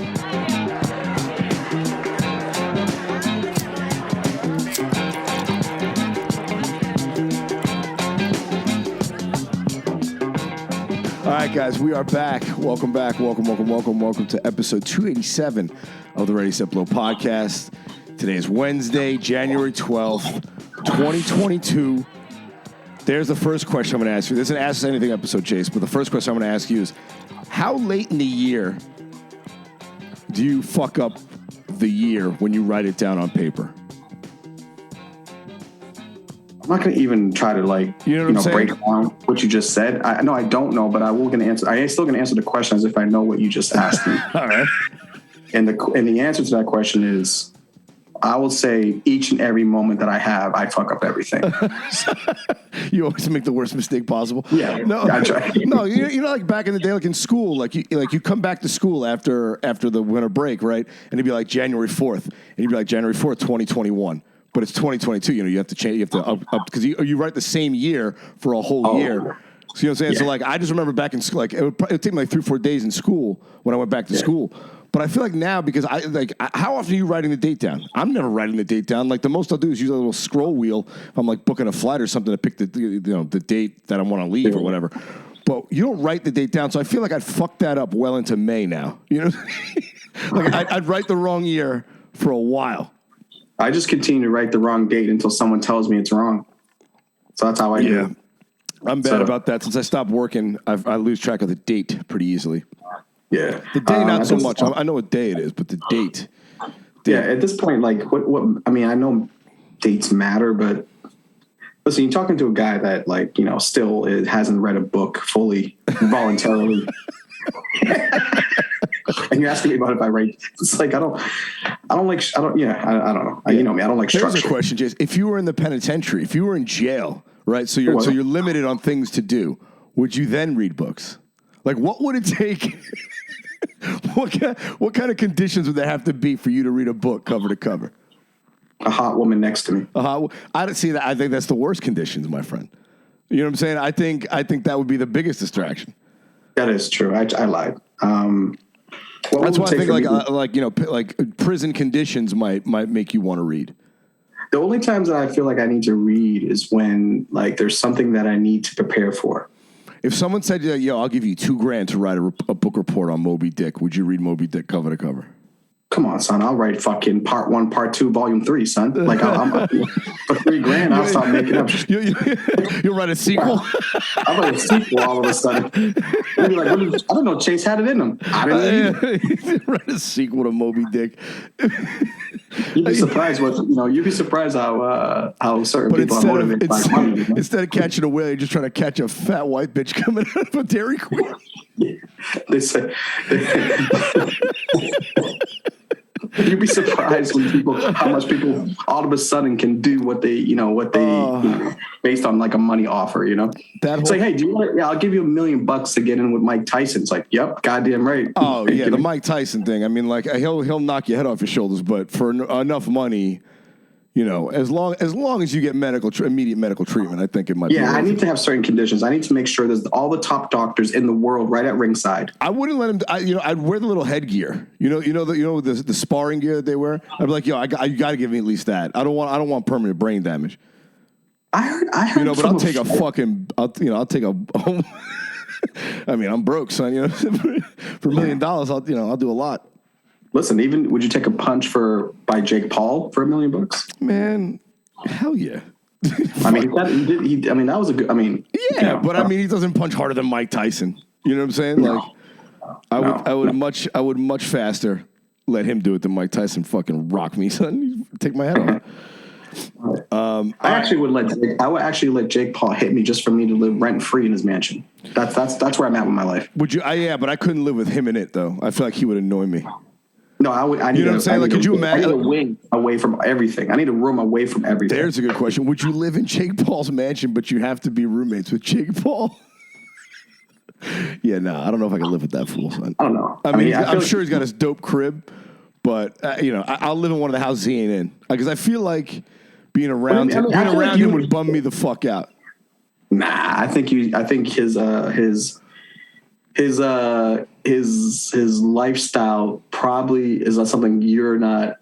All right, guys, we are back. Welcome back. Welcome to episode 287 of the Ready Set Blow podcast. Today is Wednesday, January 12th, 2022. There's the first question I'm going to ask you. This isn't Ask Us Anything episode, Chase, but the first question I'm going to ask you is, how late in the year do you fuck up the year when you write it down on paper? I'm not going to even try to break down what you just said. I don't know, but I will going to answer. I am still going to answer the question as if I know what you just asked me. All right. And the answer to that question is, I will say each and every moment that I have, I fuck up everything. You always make the worst mistake possible. Yeah. No, I try. no. You know, like back in the day, like in school, like you come back to school after the winter break, right? And it'd be like January 4th, and you'd be like January 4th, 2021. But it's 2022. You know, you have to change. You have to up because you write the same year for a whole year. So you know what I'm saying? Yeah. So like, I just remember back in school, like it would take me like 3-4 days in school when I went back to school. But I feel like now, because how often are you writing the date down? I'm never writing the date down. Like the most I'll do is use a little scroll wheel if I'm like booking a flight or something to pick the date that I want to leave or whatever. But you don't write the date down, so I feel like I'd fuck that up well into May now. You know, like I'd write the wrong year for a while. I just continue to write the wrong date until someone tells me it's wrong. So that's how I do it. I'm bad about that. Since I stopped working, I lose track of the date pretty easily. Yeah. The day, not so much. I know what day it is, but the date. Yeah, at this point, like, what I mean, I know dates matter, but listen, you're talking to a guy that, like, you know, still hasn't read a book fully, voluntarily. And you're asking me about if I write. It's like, I don't know. You know me, I don't like structure. Here's a question, Jason. If you were in the penitentiary, if you were in jail, right? So you're limited on things to do. Would you then read books? Like, what would it take? What kind of conditions would there have to be for you to read a book cover to cover? A hot woman next to me. I don't see that. I think that's the worst conditions, my friend. You know what I'm saying? I think that would be the biggest distraction. That is true. I lied. That's why I think like prison conditions might make you want to read. The only times that I feel like I need to read is when like there's something that I need to prepare for. If someone said, "Yo, I'll give you $2,000 to write a book report on Moby Dick," would you read Moby Dick cover to cover? Come on, son. I'll write fucking part 1, part 2, volume 3, son. Like I'm for $3,000, I'll start making up. You'll write a sequel. I'll write a sequel all of a sudden. I'll be like, I don't know. Chase had it in him. I didn't write a sequel to Moby Dick. You'd be surprised how certain people are motivated by money. You know? Instead of catching a whale, you're just trying to catch a fat white bitch coming out of a Dairy Queen. Yeah. They say. You'd be surprised how much people all of a sudden can do what they based on like a money offer, you know? It's like, hey, do you want? Yeah, I'll give you $1 million to get in with Mike Tyson. It's like, yep, goddamn right. Oh yeah, the Mike Tyson thing. I mean, like he'll knock your head off your shoulders, but for enough money, you know, as long as you get immediate medical treatment, I think it might be. Yeah, I need to have certain conditions. I need to make sure there's all the top doctors in the world right at ringside. I wouldn't let him. I'd wear the little headgear. You know the sparring gear that they wear. I'd be like, yo, you got to give me at least that. I don't want permanent brain damage. I heard. But I'll take a fucking. I'll take a. I mean, I'm broke, son. You know, for $1 million, I'll do a lot. Listen, would you take a punch by Jake Paul for $1 million? Man, hell yeah. I mean, that was a good. I mean, yeah, but I mean, he doesn't punch harder than Mike Tyson. You know what I'm saying? No. Like, I would much faster let him do it than Mike Tyson fucking rock me, son. Take my head off. I would actually let Jake Paul hit me just for me to live rent free in his mansion. That's where I'm at with my life. Would you? Yeah, but I couldn't live with him in it though. I feel like he would annoy me. No, I would. You know what I'm saying? Like, could you imagine? I need a wing away from everything. I need a room away from everything. There's a good question. Would you live in Jake Paul's mansion, but you have to be roommates with Jake Paul? Yeah, no, I don't know if I can live with that fool, son. I don't know. I mean, I'm sure he's got his dope crib, but I'll live in one of the houses he ain't in because I feel like being around him would bum me the fuck out. Nah, I think his his lifestyle probably is not something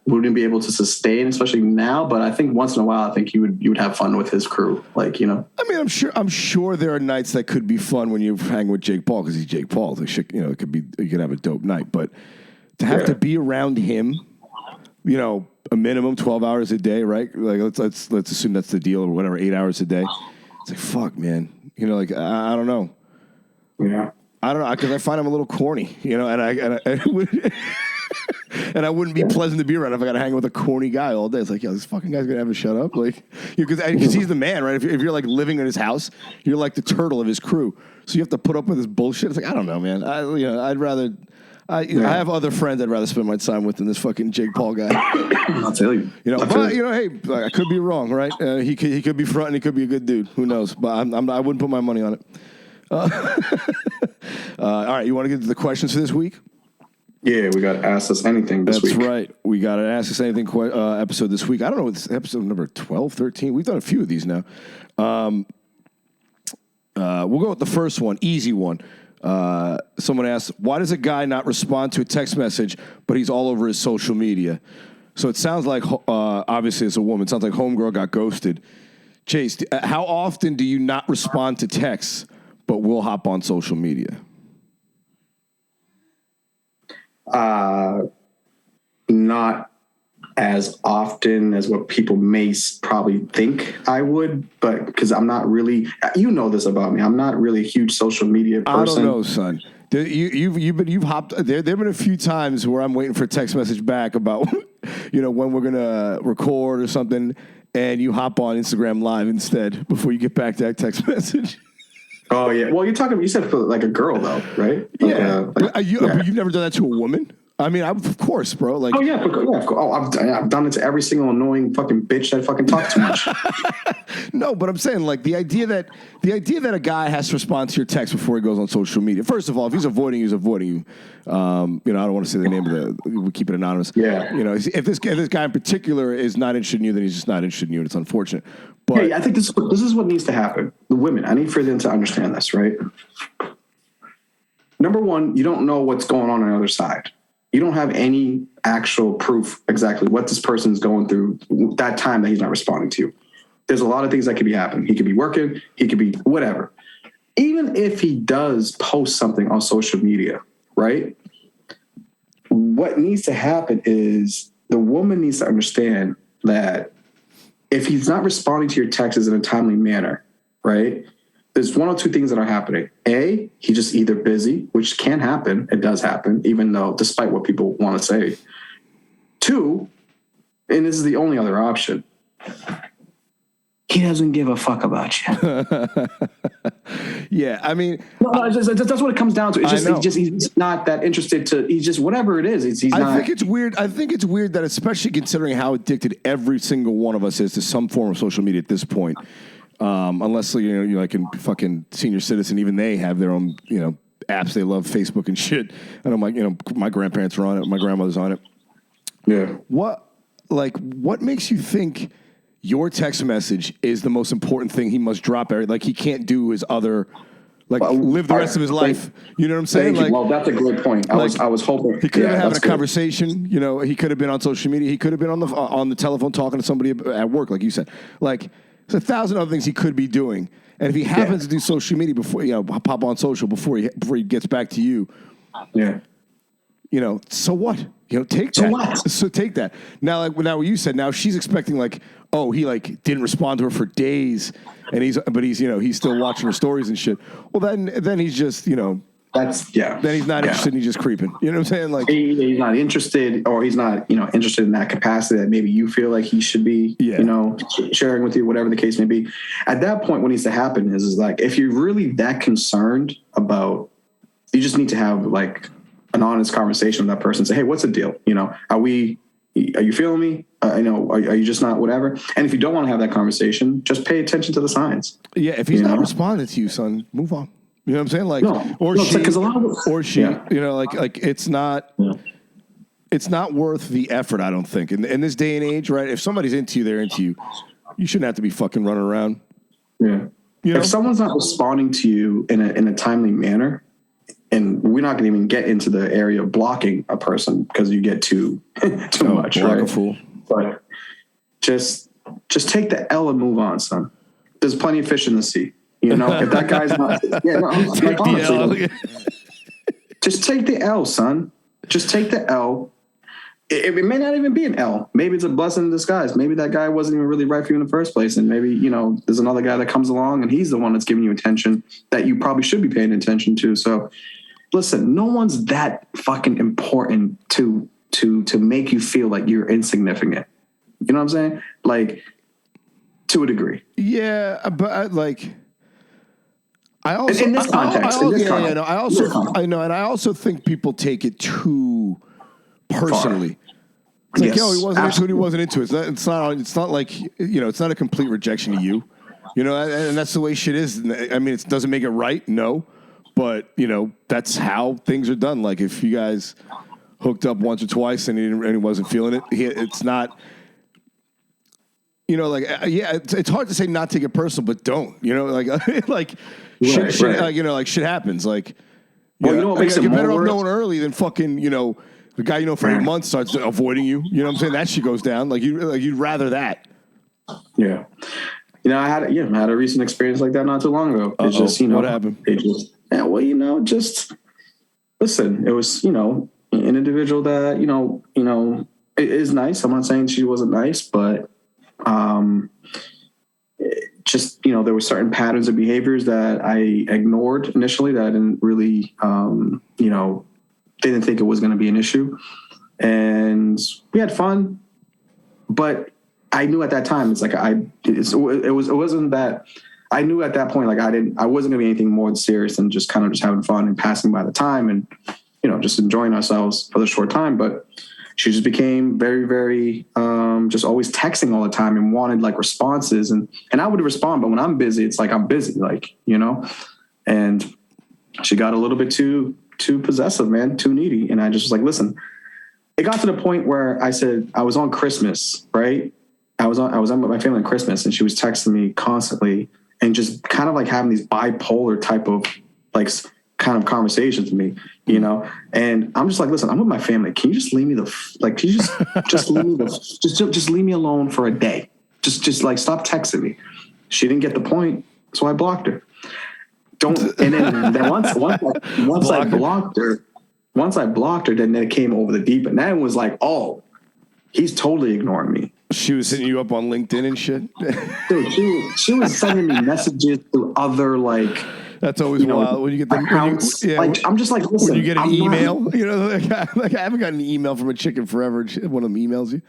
wouldn't be able to sustain, especially now. But I think once in a while, I think you would have fun with his crew, like, you know. I mean, I'm sure there are nights that could be fun when you hang with Jake Paul because he's Jake Paul. Like, you know, you could have a dope night, but to have to be around him, you know, a minimum 12 hours a day, right? Like let's assume that's the deal or whatever, 8 hours a day. It's like, fuck, man. You know, like I don't know. Yeah. I don't know, because I find him a little corny, you know, and and I wouldn't be pleasant to be around if I got to hang with a corny guy all day. It's like, yo, this fucking guy's gonna have to shut up, like, because he's the man, right? If you're like living in his house, you're like the turtle of his crew, so you have to put up with his bullshit. It's like, I don't know, man. I have other friends I'd rather spend my time with than this fucking Jake Paul guy. I'll tell you. You know, but you know, hey, I could be wrong, right? He could be front and he could be a good dude. Who knows? But I wouldn't put my money on it. All right, you want to get to the questions for this week? Yeah, we got to Ask Us Anything this week. That's right. We got an Ask Us Anything episode this week. I don't know if it's episode number 12, 13. We've done a few of these now. We'll go with the first one, easy one. Someone asked, why does a guy not respond to a text message, but he's all over his social media? So it sounds like, obviously it's a woman, it sounds like homegirl got ghosted. Chase, how often do you not respond to texts, but will hop on social media? Not as often as what people may probably think I would, but because I'm not really, you know this about me, I'm not really a huge social media person. I don't know, son. You've hopped. There've been a few times where I'm waiting for a text message back about, you know, when we're gonna record or something, and you hop on Instagram Live instead before you get back to that text message. Oh yeah. Well, you said for like a girl though, right? Like, You've never done that to a woman? I mean, of course, bro. Like, of course. Oh, I've done it to every single annoying fucking bitch that fucking talks too much. No, but I'm saying, like, the idea that a guy has to respond to your text before he goes on social media. First of all, if he's avoiding you, he's avoiding you. You know, I don't want to say the name of we keep it anonymous. Yeah. You know, if this guy in particular is not interested in you, then he's just not interested in you, and it's unfortunate. But yeah, I think this is what needs to happen. The women, I need for them to understand this, right? Number one, you don't know what's going on the other side. You don't have any actual proof exactly what this person's going through that time that he's not responding to you. There's a lot of things that could be happening. He could be working. He could be whatever. Even if he does post something on social media, right? What needs to happen is the woman needs to understand that if he's not responding to your texts in a timely manner, right? There's one or two things that are happening. A, he's just either busy, which can happen. It does happen, even though despite what people want to say. Two, and this is the only other option, he doesn't give a fuck about you. Yeah, I mean, that's what it comes down to. It's he's not that interested he's just whatever it is. He's not. I think it's weird. I think it's weird that, especially considering how addicted every single one of us is to some form of social media at this point. Unless you're like a fucking senior citizen, even they have their own, you know, apps. They love Facebook and shit. I know my grandparents are on it, my grandmother's on it. Yeah. What makes you think your text message is the most important thing he must drop? Like, he can't do his other, live the rest of his life. You know what I'm saying? Like, well, that's a great point. I was hoping he could have been having a conversation. You know, he could have been on social media. He could have been on the telephone talking to somebody at work, like you said. Like, there's 1,000 other things he could be doing. And if he happens to do social media before, you know, pop on social before he gets back to you, you know, so what? You know, take that. So what? So take that. Now, now what you said, now she's expecting like, oh, he like didn't respond to her for days, and he's still watching her stories and shit. Well, then he's just, you know. Then he's not interested. And he's just creeping. You know what I'm saying? Like, he's not interested, or he's not, you know, interested in that capacity that maybe you feel like he should be, you know, sharing with you, whatever the case may be. At that point, what needs to happen is like, if you're really that concerned about, you just need to have like an honest conversation with that person. Say, hey, what's the deal? You know, are you feeling me? I know. Are you just not whatever? And if you don't want to have that conversation, just pay attention to the signs. Yeah. If he's not responding to you, son, move on. You know what I'm saying? Like, she, you know, like it's not worth the effort, I don't think. In this day and age, right? If somebody's into you, they're into you. You shouldn't have to be fucking running around. Yeah. You know? If someone's not responding to you in a timely manner, and we're not going to even get into the area of blocking a person because you get too much, right? A fool. But just take the L and move on, son. There's plenty of fish in the sea. You know, if that guy's not, honestly, just take the L, son. Just take the L. It may not even be an L. Maybe it's a blessing in disguise. Maybe that guy wasn't even really right for you in the first place. And maybe, you know, there's another guy that comes along and he's the one that's giving you attention that you probably should be paying attention to. So listen, no one's that fucking important to make you feel like you're insignificant. You know what I'm saying? Like, to a degree. Yeah, but I also in this context. I also think people take it too personally. It's like, he wasn't into it. He wasn't into it. It's not like, you know, it's not a complete rejection to you. You know, and that's the way shit is. I mean, it doesn't make it right, no, but you know, that's how things are done. Like if you guys hooked up once or twice and he wasn't feeling it, it's not. You know, like it's hard to say not take it personal, but don't. You know, like shit, you know, like shit happens. Like, you know what makes it you're better more off knowing early than fucking, you know, the guy you know for 8 months starts avoiding you. You know what I'm saying? That shit goes down. Like you'd rather that. Yeah. You know, I had a recent experience like that not too long ago. It's just, you know, what happened? Well, you know, just listen. It was, you know, an individual that you know, it is nice. I'm not saying she wasn't nice, but just, you know, there were certain patterns of behaviors that I ignored initially that I didn't really, you know, didn't think it was going to be an issue. And we had fun, but I knew at that time, it's like, it wasn't that I knew at that point, like I wasn't gonna be anything more serious than just kind of just having fun and passing by the time and, you know, just enjoying ourselves for the short time. But she just became very, very, just always texting all the time and wanted like responses and I would respond, but when I'm busy, it's like, I'm busy, like, you know, and she got a little bit too possessive, man, too needy. And I just was like, listen, it got to the point where I said, I was on Christmas, right? I was on with my family on Christmas and she was texting me constantly and just kind of like having these bipolar type of like kind of conversations with me, you know? And I'm just like, listen, I'm with my family. Can you just leave me can you just leave me just leave me alone for a day? Just like stop texting me. She didn't get the point. So I blocked her. And then once I blocked her, then it came over the deep end. Then it was like, oh, he's totally ignoring me. She was hitting you up on LinkedIn and shit. Dude, she was sending me messages to other like. That's always wild when you get the accounts. Like I'm just like, listen. When you get an email, you know, like I haven't gotten an email from a chick in forever. One of them emails you.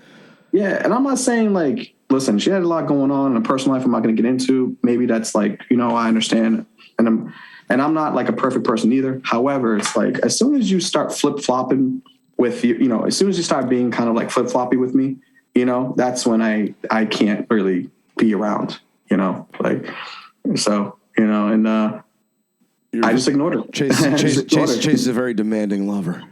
Yeah, and I'm not saying like, listen, she had a lot going on in her personal life. I'm not going to get into. Maybe that's like, you know, I understand, and I'm not like a perfect person either. However, it's like as soon as you start flip flopping with you know, as soon as you start being kind of like flip floppy with me. You know, that's when I can't really be around, you know, like, so, you know, and I just ignored her. Chase is a very demanding lover.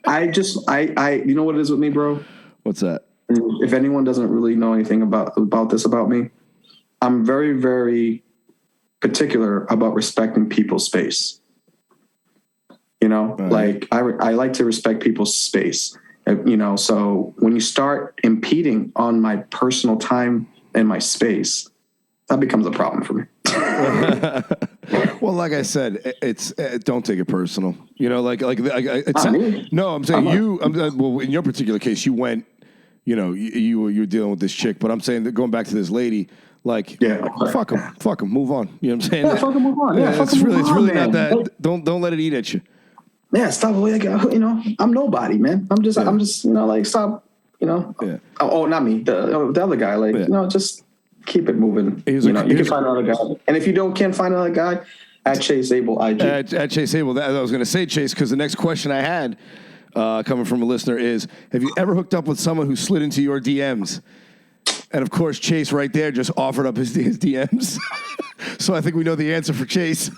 I you know what it is with me, bro? What's that? If anyone doesn't really know anything about this about me, I'm very, very particular about respecting people's space. You know, like I like to respect people's space. You know, so when you start impeding on my personal time and my space, that becomes a problem for me. Well, like I said, it's don't take it personal. You know, like it's no. I'm saying well, in your particular case, you went. You know, you were dealing with this chick, but I'm saying that going back to this lady, like, fuck him, move on. You know what I'm saying? Yeah, fuck him, move on. Yeah, it's really not that. Don't let it eat at you. Yeah, stop. Like, you know, I'm nobody, man. I'm just, you know, like, stop, you know. Yeah. Oh, not me. The other guy, like, you know, just keep it moving. You know, you can find another guy. And if you can't find another guy, at Chase Abel IG. At Chase Abel. I was going to say, Chase, because the next question I had coming from a listener is, have you ever hooked up with someone who slid into your DMs? And, of course, Chase right there just offered up his DMs. So I think we know the answer for Chase.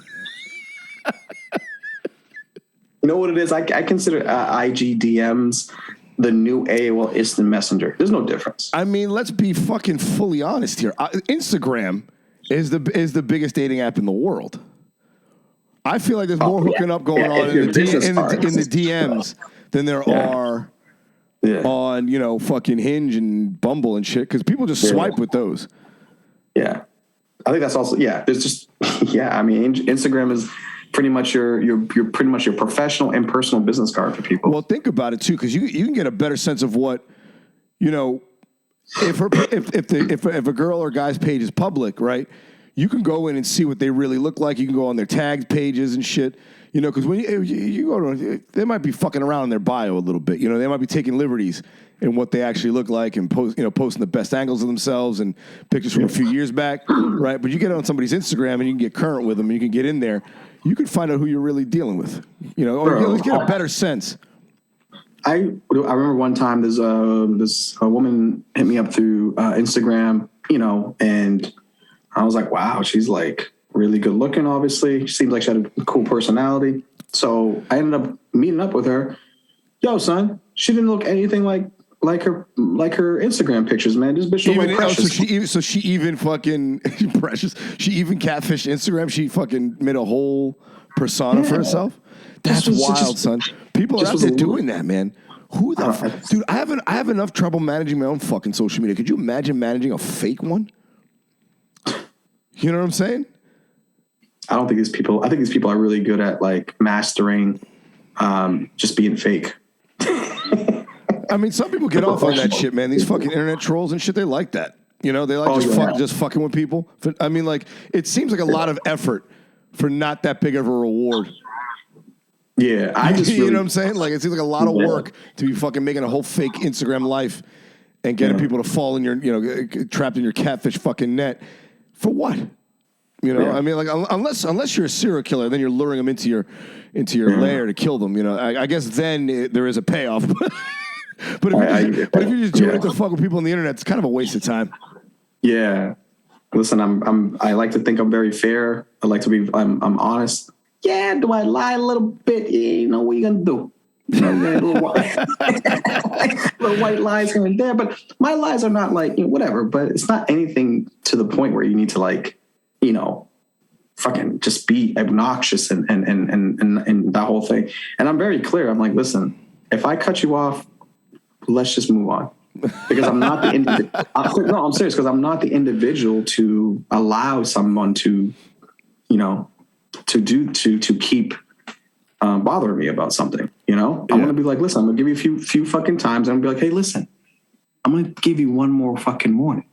You know what it is? I consider IG DMs the new AOL Instant Messenger. There's no difference. I mean, let's be fucking fully honest here. Instagram is the biggest dating app in the world. I feel like there's more hooking up going on in the DMs than there are on, you know, fucking Hinge and Bumble and shit, because people just swipe with those. Yeah. I think that's also, there's just, I mean, Instagram is pretty much your pretty much your professional and personal business card for people. Well, think about it too, because you can get a better sense of what, you know, if a girl or guy's page is public, right? You can go in and see what they really look like. You can go on their tagged pages and shit, you know, because when you go to, they might be fucking around in their bio a little bit, you know, they might be taking liberties in what they actually look like and posting the best angles of themselves and pictures from a few years back, right? But you get on somebody's Instagram and you can get current with them and you can get in there. You can find out who you're really dealing with, you know, or at least get a better sense. I remember one time there's a woman hit me up through Instagram, you know, and I was like, wow, she's like really good looking, obviously. She seems like she had a cool personality. So I ended up meeting up with her. Yo, son, she didn't look anything like her Instagram pictures, man. This bitch looked like Precious. So she even fucking Precious. She even catfished Instagram. She fucking made a whole persona for herself. That's wild, son. People are out there doing that, man. Who the dude? I have enough trouble managing my own fucking social media. Could you imagine managing a fake one? You know what I'm saying? I think these people are really good at like mastering just being fake. I mean, some people get off on that shit, man. These fucking internet trolls and shit, they like that. You know, they like just fucking with people. I mean, like, it seems like a lot of effort for not that big of a reward. Yeah, you know what I'm saying? Like, it seems like a lot of work to be fucking making a whole fake Instagram life and getting people to fall in your, you know, trapped in your catfish fucking net. For what? You know, I mean, like, unless you're a serial killer, then you're luring them into your lair to kill them. You know, I guess then there is a payoff. But if you're just doing it to fuck with people on the internet, it's kind of a waste of time. Yeah. Listen, I like to think I'm very fair. I like to be I'm honest. Yeah, do I lie a little bit? Yeah, you know what you gonna do? You know, little white lies here and there, but my lies are not like, you know, whatever. But it's not anything to the point where you need to, like, you know, fucking just be obnoxious and that whole thing. And I'm very clear. I'm like, listen, if I cut you off, let's just move on, because I'm not the individual. No, I'm serious, because I'm not the individual to allow someone to, you know, to keep bothering me about something. You know, I'm gonna be like, listen, I'm gonna give you a few fucking times. I'm gonna be like, hey, listen, I'm gonna give you one more fucking warning.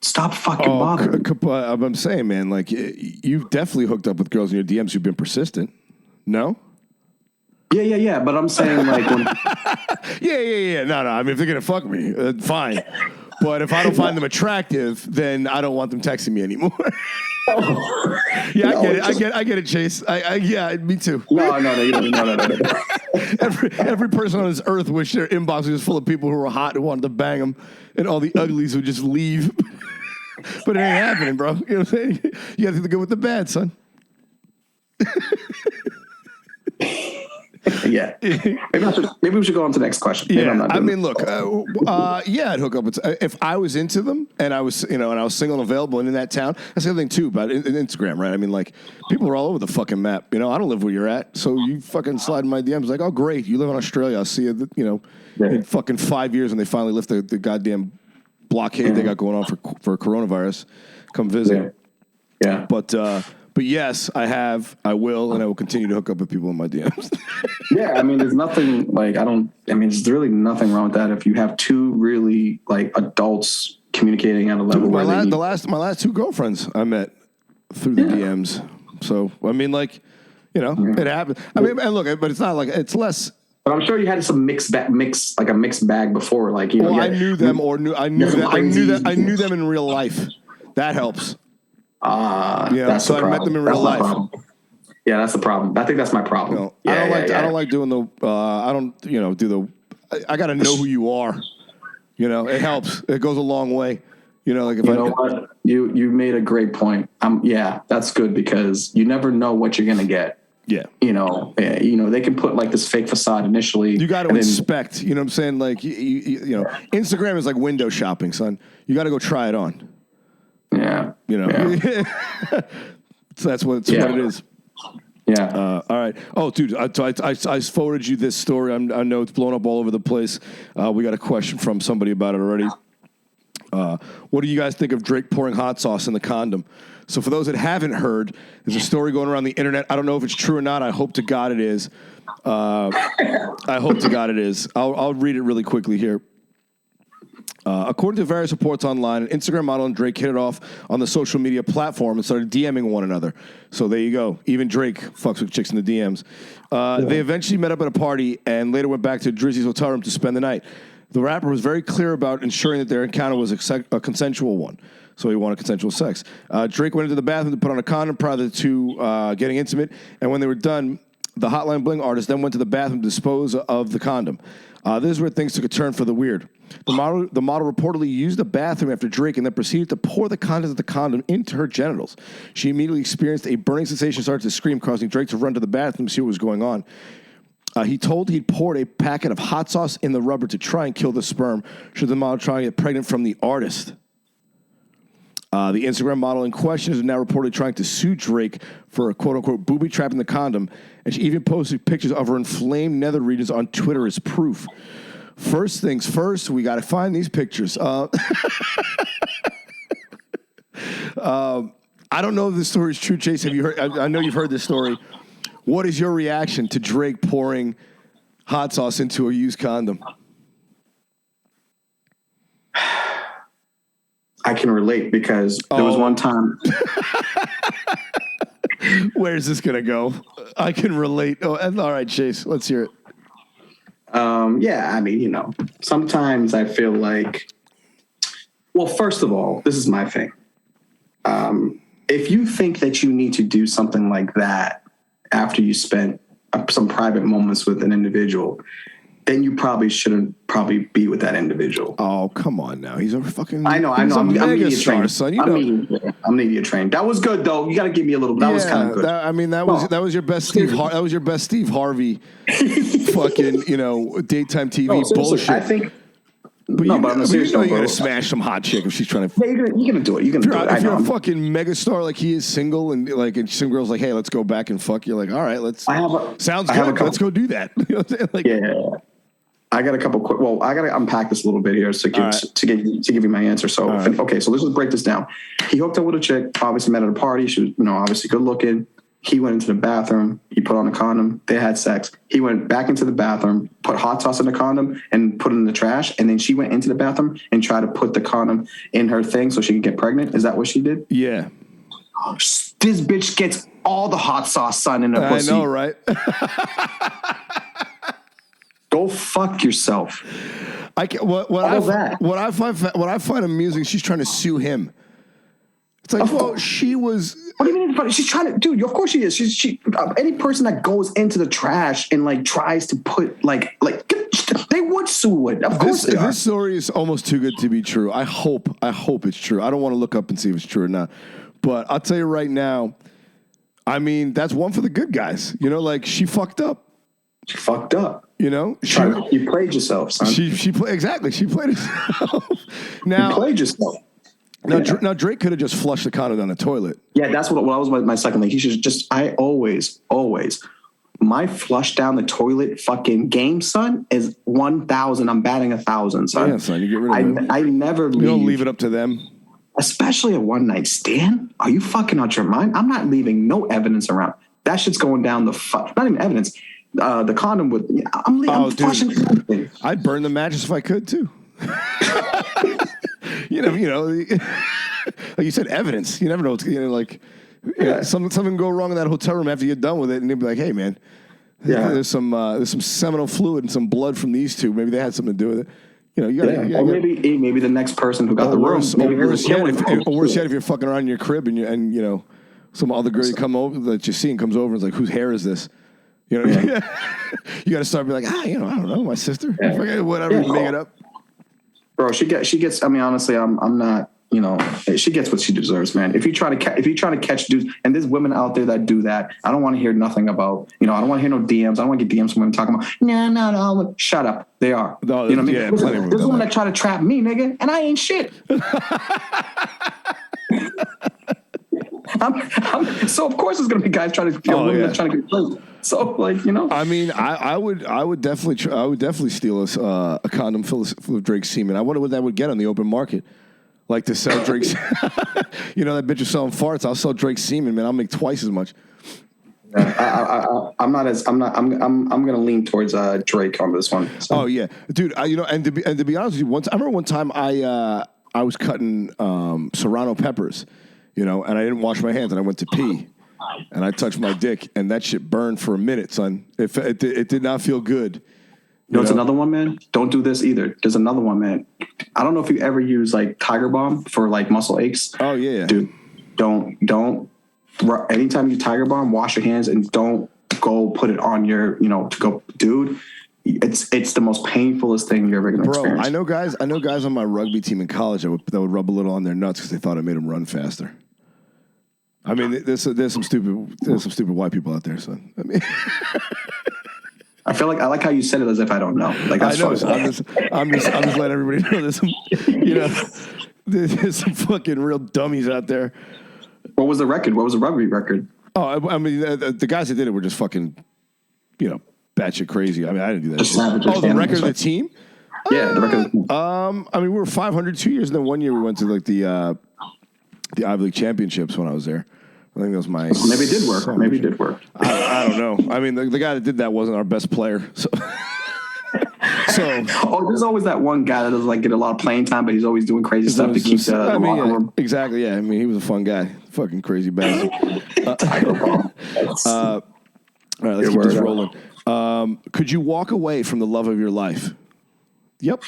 Stop fucking bothering. I'm saying, man, like, you've definitely hooked up with girls in your DMs who've been persistent. No. Yeah. But I'm saying, like, when... yeah. No. I mean, if they're gonna fuck me, fine. But if I don't find them attractive, then I don't want them texting me anymore. I get it, Chase. Yeah, me too. No. Every person on this earth wish their inbox was full of people who were hot and wanted to bang them, and all the uglies would just leave. But it ain't happening, bro. You know what I'm saying? You got to do the good with the bad, son. Yeah. Maybe we should go on to the next question. Maybe I mean, look, I'd hook up with, if I was into them and I was, you know, and I was single and available and in that town. That's the other thing too about Instagram, right? I mean, like, people are all over the fucking map. You know, I don't live where you're at, so you fucking slide in my DMs like, oh, great, you live in Australia. I'll see you, you know, in fucking 5 years when they finally lift the goddamn blockade they got going on for coronavirus. Come visit. Yeah. But yes, I will, and I will continue to hook up with people in my DMs. Yeah, I mean, there's nothing there's really nothing wrong with that if you have two really, like, adults communicating at a level where my last two girlfriends I met through the DMs. So, I mean, like, you know, it happened. I mean, and look, but it's not like, it's less. But I'm sure you had some mixed bag before, like, you know. I knew them, I knew them in real life. That helps. That's so I met them in real life. Yeah, that's the problem. I think that's my problem. No, I don't like doing the. I don't, you know, do the. I got to know who you are. You know, it helps. It goes a long way. You know, like, if what you made a great point. Yeah, that's good, because you never know what you're gonna get. Yeah. You know, they can put, like, this fake facade initially. You got to inspect. You know what I'm saying? Like, you know, Instagram is like window shopping, son. You got to go try it on. Yeah. You know, so that's what it is. Yeah. All right. Oh, dude, I forwarded you this story. I know it's blown up all over the place. We got a question from somebody about it already. What do you guys think of Drake pouring hot sauce in the condom? So for those that haven't heard, there's a story going around the internet. I don't know if it's true or not. I hope to God it is. I'll read it really quickly here. According to various reports online, an Instagram model and Drake hit it off on the social media platform and started DMing one another. So there you go. Even Drake fucks with chicks in the DMs. They eventually met up at a party and later went back to Drizzy's hotel room to spend the night. The rapper was very clear about ensuring that their encounter was a consensual one. So he wanted consensual sex. Drake went into the bathroom to put on a condom prior to getting intimate. And when they were done, the Hotline Bling artist then went to the bathroom to dispose of the condom. This is where things took a turn for the weird. The model reportedly used the bathroom after Drake and then proceeded to pour the contents of the condom into her genitals. She immediately experienced a burning sensation and started to scream, causing Drake to run to the bathroom to see what was going on. He told he'd poured a packet of hot sauce in the rubber to try and kill the sperm should the model try and get pregnant from the artist. The Instagram model in question is now reportedly trying to sue Drake for a quote-unquote booby trap in the condom, and she even posted pictures of her inflamed nether regions on Twitter as proof. First things first, we got to find these pictures. I don't know if this story is true, Chase. Have you heard? I know you've heard this story. What is your reaction to Drake pouring hot sauce into a used condom? I can relate because there was one time. Where's this going to go? I can relate. Oh, all right, Chase, let's hear it. Yeah, I mean, sometimes I feel like, well, first of all, this is my thing. If you think that you need to do something like that after you spent some private moments with an individual, then you probably shouldn't be with that individual. Oh, come on now. He's a fucking... I know. I'm media trained. Son. I'm media trained. That was good, though. You got to give me a little... That was kind of good. That was your best Steve That was your best Steve Harvey fucking, daytime TV bullshit. I think... But you're going to smash some hot chick if she's trying to... Yeah, you're going to do it. If you're a fucking megastar like he is single and some girl's like, hey, let's go back and fuck, you're like, all right, sounds good. Let's go do that. You know what I'm saying? Yeah. I got a couple quick. Well, I got to unpack this a little bit here to give you my answer. So, okay, so let's just break this down. He hooked up with a chick. Obviously, met at a party. She was, obviously good looking. He went into the bathroom. He put on a condom. They had sex. He went back into the bathroom, put hot sauce in the condom, and put it in the trash. And then she went into the bathroom and tried to put the condom in her thing so she could get pregnant. Is that what she did? Yeah. Oh, this bitch gets all the hot sauce, son, in her pussy. I know, right? Go fuck yourself. What I find amusing, she's trying to sue him. It's like, she was. What do you mean? She's trying to, dude. Of course she is. She any person that goes into the trash and tries to put they would sue it. Of course they are. This story is almost too good to be true. I hope it's true. I don't want to look up and see if it's true or not. But I'll tell you right now. I mean, that's one for the good guys. She fucked up. She fucked up. You played yourself, son. She played herself. Now you played yourself. Now Drake could have just flushed the condom down the toilet. Yeah, that's what was my second thing. He should just. I always my flush down the toilet fucking game, son, is 1,000. I'm batting 1,000, son. Yeah, son, you get rid of it. I never leave. You don't leave it up to them. Especially a one night stand. Are you fucking out your mind? I'm not leaving no evidence around. That shit's going down not even evidence. The condom with. I'm flushing something. I'd burn the mattress if I could too. Like you said, evidence. You never know. Something go wrong in that hotel room after you're done with it, and they'd be like, "Hey, man, there's some seminal fluid and some blood from these two. Maybe they had something to do with it." Or maybe the next person who got the room. Worse yet, if you're fucking around in your crib and some other girl you come over that you see and comes over and is like, "Whose hair is this?" You got to start being like, I don't know, my sister, whatever, make it up. Bro, she gets. I mean, honestly, I'm not. She gets what she deserves, man. If you try to catch dudes, and there's women out there that do that, I don't want to hear nothing about. I don't want to hear no DMs. I don't want to get DMs from women talking about. No. Shut up. They are. No, you know what I mean? There's women that try to trap me, nigga, and I ain't shit. So of course there's going to be guys trying to trying to get close. So like, you know, I mean, I would definitely steal a condom full of Drake's semen. I wonder what that would get on the open market. Like to sell Drake's, you know, that bitch is selling farts. I'll sell Drake's semen, man. I'll make twice as much. I'm going to lean towards Drake on this one. So. Oh yeah, dude. You know, and to be honest with you, I remember one time I was cutting serrano peppers, you know, and I didn't wash my hands, and I went to pee, and I touched my dick, and that shit burned for a minute, son. It did not feel good. You know, it's another one, man. Don't do this either. There's another one, man. I don't know if you ever use like Tiger Balm for like muscle aches. Oh yeah, dude. Don't. Anytime you Tiger Balm, wash your hands and don't go put it on your, you know, to go, dude. It's the most painfulest thing you're ever gonna experience. I know guys on my rugby team in college that would rub a little on their nuts because they thought it made them run faster. I mean, there's some stupid white people out there, son. I mean. I like how you said it as if I don't know. Like that's I know. I'm just letting everybody know there's some, you know, there's some fucking real dummies out there. What was the record? What was the rugby record? Oh, I mean, the guys that did it were just fucking, you know, batshit crazy. I mean, I didn't do that. The record of the team? Yeah, the record of the team. I mean, we were 500 2 years, and then 1 year we went to like the Ivy League championships when I was there. I think that was my. Maybe it did work. Maybe it did work. I don't know. I mean, the guy that did that wasn't our best player. So. There's always that one guy that doesn't like get a lot of playing time, but he's always doing crazy stuff to keep the locker room. Exactly. Yeah. I mean, he was a fun guy. Fucking crazy bastard. All right, let's keep this rolling. Could you walk away from the love of your life? Yep.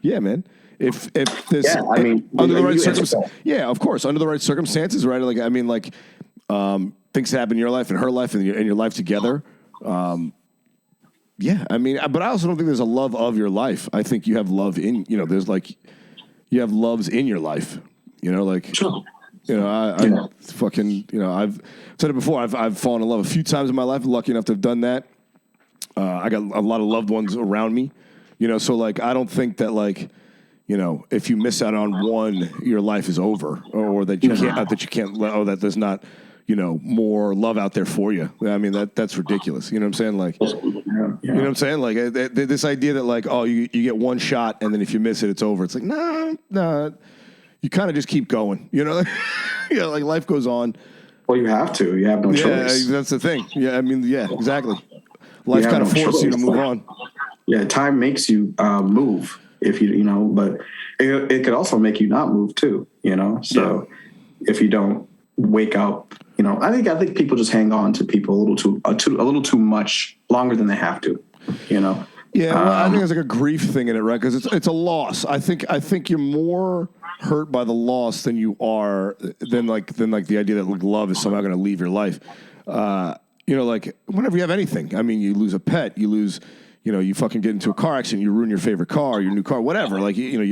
Yeah, man. If this, under the right circumstances, yeah, of course, under the right circumstances, right? Like, I mean, like, things happen in your life and her life and your life together. Yeah, I mean, but I also don't think there's a love of your life. I think you have love in, you know, there's like, you have loves in your life, you know, like, sure. You know, I fucking, you know, I've said it before. I've fallen in love a few times in my life. Lucky enough to have done that. I got a lot of loved ones around me, you know, so like, I don't think that like, you know, if you miss out on one, your life is over, or that you can't, that there's not, you know, more love out there for you. I mean, that's ridiculous. You know what I'm saying? Like, you know what I'm saying? Like this idea that like, oh, you get one shot and then if you miss it, it's over. It's like, nah. You kind of just keep going, you know? You know, like life goes on. Well, you have to. You have no choice. Yeah, that's the thing. Yeah, I mean, yeah, exactly. Life kind of forces you to move on. Yeah, time makes you move if you know, but it could also make you not move too, you know? So if you don't wake up, you know, I think people just hang on to people a little too much longer than they have to, you know? Yeah, well, I think there's like a grief thing in it, right? Because it's a loss. I think you're more hurt by the loss than you are than the idea that like love is somehow going to leave your life. You know, like whenever you have anything, I mean, you lose a pet, you lose, you know, you fucking get into a car accident, you ruin your favorite car, your new car, whatever. Like you know,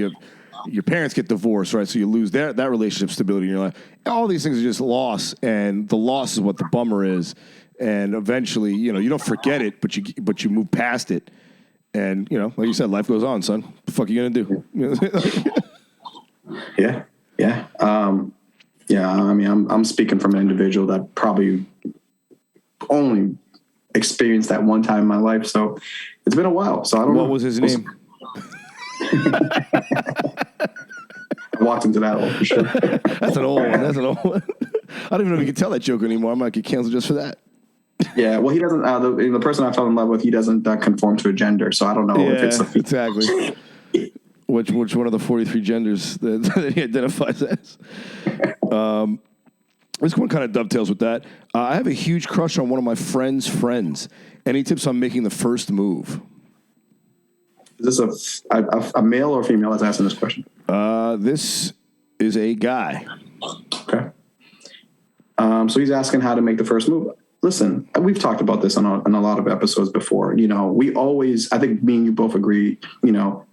your parents get divorced, right? So you lose that relationship stability in your life. All these things are just loss, and the loss is what the bummer is. And eventually, you know, you don't forget it, but you move past it. And, you know, like you said, life goes on, son. What the fuck are you going to do? Yeah. I mean, I'm speaking from an individual that probably only experienced that one time in my life. So it's been a while. So I don't know. What was his name? I walked into that one for sure. That's an old one. I don't even know if you can tell that joke anymore. I might get canceled just for that. Yeah, well, he doesn't. The person I fell in love with, he doesn't conform to a gender, so I don't know if it's exactly which one of the 43 genders that he identifies as. This one kind of dovetails with that. I have a huge crush on one of my friend's friends. Any tips on making the first move? Is this a male or female that's asking this question? This is a guy. Okay. So he's asking how to make the first move. Listen, we've talked about this on a lot of episodes before. You know, we always, I think me and you both agree, you know,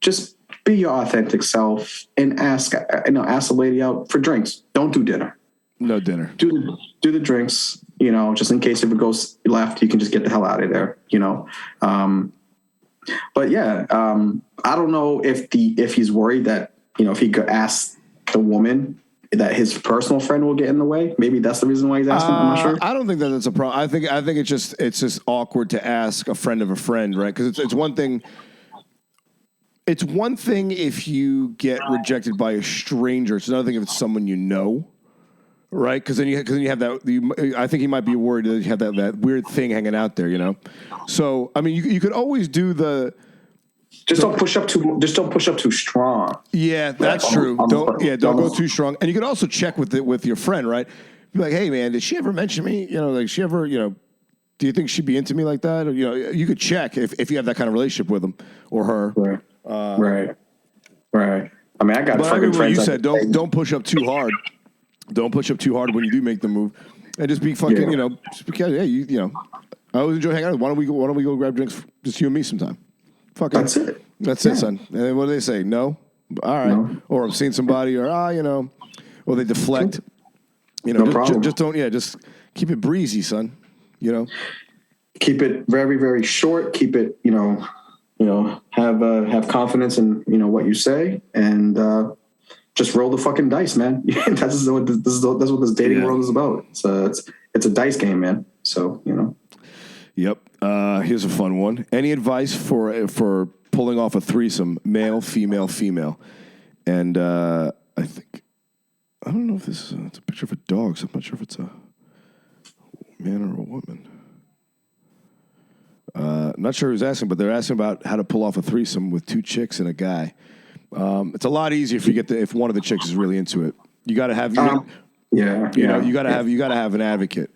just be your authentic self and ask the lady out for drinks. Don't do dinner. No dinner. Do the drinks, you know, just in case if it goes left, you can just get the hell out of there, you know. But yeah, I don't know if he's worried that, you know, if he could ask the woman that his personal friend will get in the way? Maybe that's the reason why he's asking. I'm not sure. I don't think that it's a problem. I think it's just awkward to ask a friend of a friend, right? Because it's one thing. It's one thing if you get rejected by a stranger. It's another thing if it's someone you know, right? Because then you have that. I think he might be worried that you have that weird thing hanging out there, you know. So I mean, you could always do the. Don't push up too. Just don't push up too strong. Yeah, that's true. Don't go too strong. And you could also check with your friend, right? Be like, hey man, did she ever mention me? You know, like she ever, you know, do you think she'd be into me like that? Or, you know, you could check if you have that kind of relationship with him or her. Right. Right. I mean, I got fucking friends. You said don't push up too hard. Don't push up too hard when you do make the move, and just be fucking, you know, just because hey, you know, I always enjoy hanging out. Why don't we go grab drinks, just you and me sometime? Fucking, that's it, son. And then what do they say? No, all right. No. Or I'm seeing somebody, or you know, or they deflect. You know, just don't. Yeah, just keep it breezy, son. You know, keep it very, very short. Keep it, you know, have confidence in, you know, what you say, and just roll the fucking dice, man. That's what this dating world is about. So it's a dice game, man. So, you know. Yep. Here's a fun one. Any advice for pulling off a threesome, male, female? And I don't know if this is it's a picture of a dog, so I'm not sure if it's a man or a woman. Not sure who's asking, but they're asking about how to pull off a threesome with two chicks and a guy. It's a lot easier if one of the chicks is really into it. You got to have you got to have an advocate.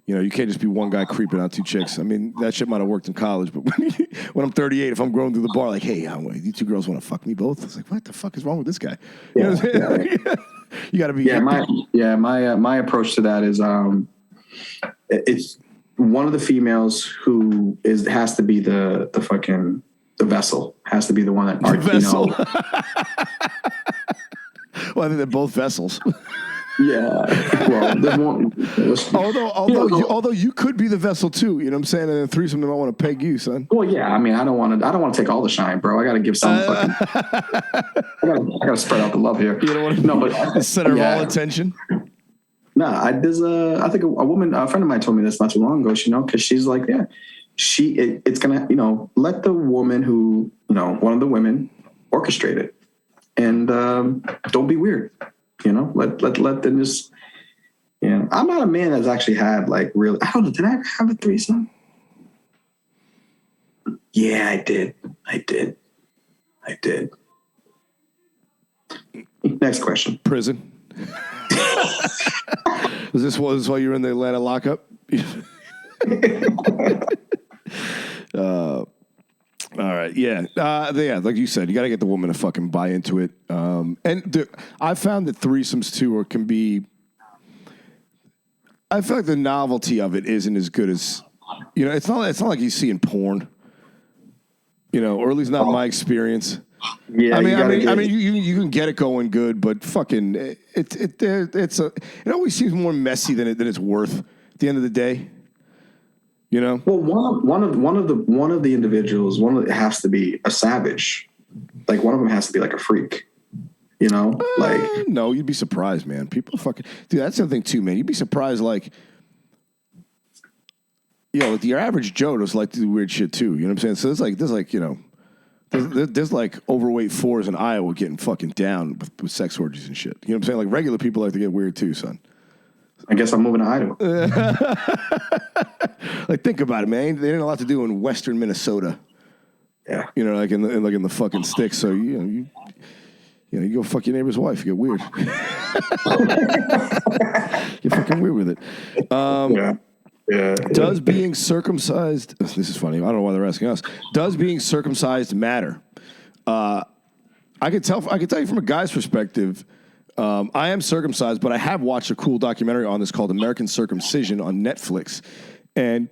You know, you can't just be one guy creeping on two chicks. I mean, that shit might have worked in college, but when I'm 38, if I'm going through the bar, like, hey, you two girls want to fuck me both? It's like, what the fuck is wrong with this guy? You know what I'm saying? You got to be. My approach to that is it's one of the females who has to be the vessel, has to be the one that the vessel. Well, I think they're both vessels. Yeah. Well, although you could be the vessel too, you know what I'm saying? And then threesome, they might want to peg you, son. Well, yeah. I mean, I don't want to take all the shine, bro. I got to give some fucking. I got to spread out the love here. You don't want to the center of all attention. No, I think a woman, a friend of mine told me this not too long ago. You know, because she's like, it's gonna, you know, let the woman who, you know, one of the women orchestrate it, and don't be weird. You know, let them just. You know, I'm not a man that's actually had like really. I don't know. Did I ever have a threesome? Yeah, I did. Next question. Prison. Was this while you were in the Atlanta lockup? All right, yeah, like you said, you got to get the woman to fucking buy into it. I found that threesomes too can be. I feel like the novelty of it isn't as good as, you know. It's not like you see in porn, you know, or at least not in my experience. Yeah, I mean, you can get it going good, but fucking, it always seems more messy than it's worth at the end of the day. You know. Well, one of the individuals, has to be a savage. Like one of them has to be like a freak. You know, no, you'd be surprised, man. People fucking dude. That's the thing too, man. You'd be surprised, like. Like your average Joe does like to do weird shit too. You know what I'm saying? So there's like you know. There's like overweight fours in Iowa getting fucking down with sex orgies and shit. You know what I'm saying? Like regular people like to get weird too, son. I guess I'm moving to Iowa. Like think about it, man. They didn't a lot to do in Western Minnesota. Yeah. You know, like in the fucking sticks. So you go fuck your neighbor's wife. You get weird. You're fucking weird with it. Yeah. Does being circumcised? This is funny. I don't know why they're asking us. Does being circumcised matter? I could tell you from a guy's perspective. I am circumcised, but I have watched a cool documentary on this called American Circumcision on Netflix, and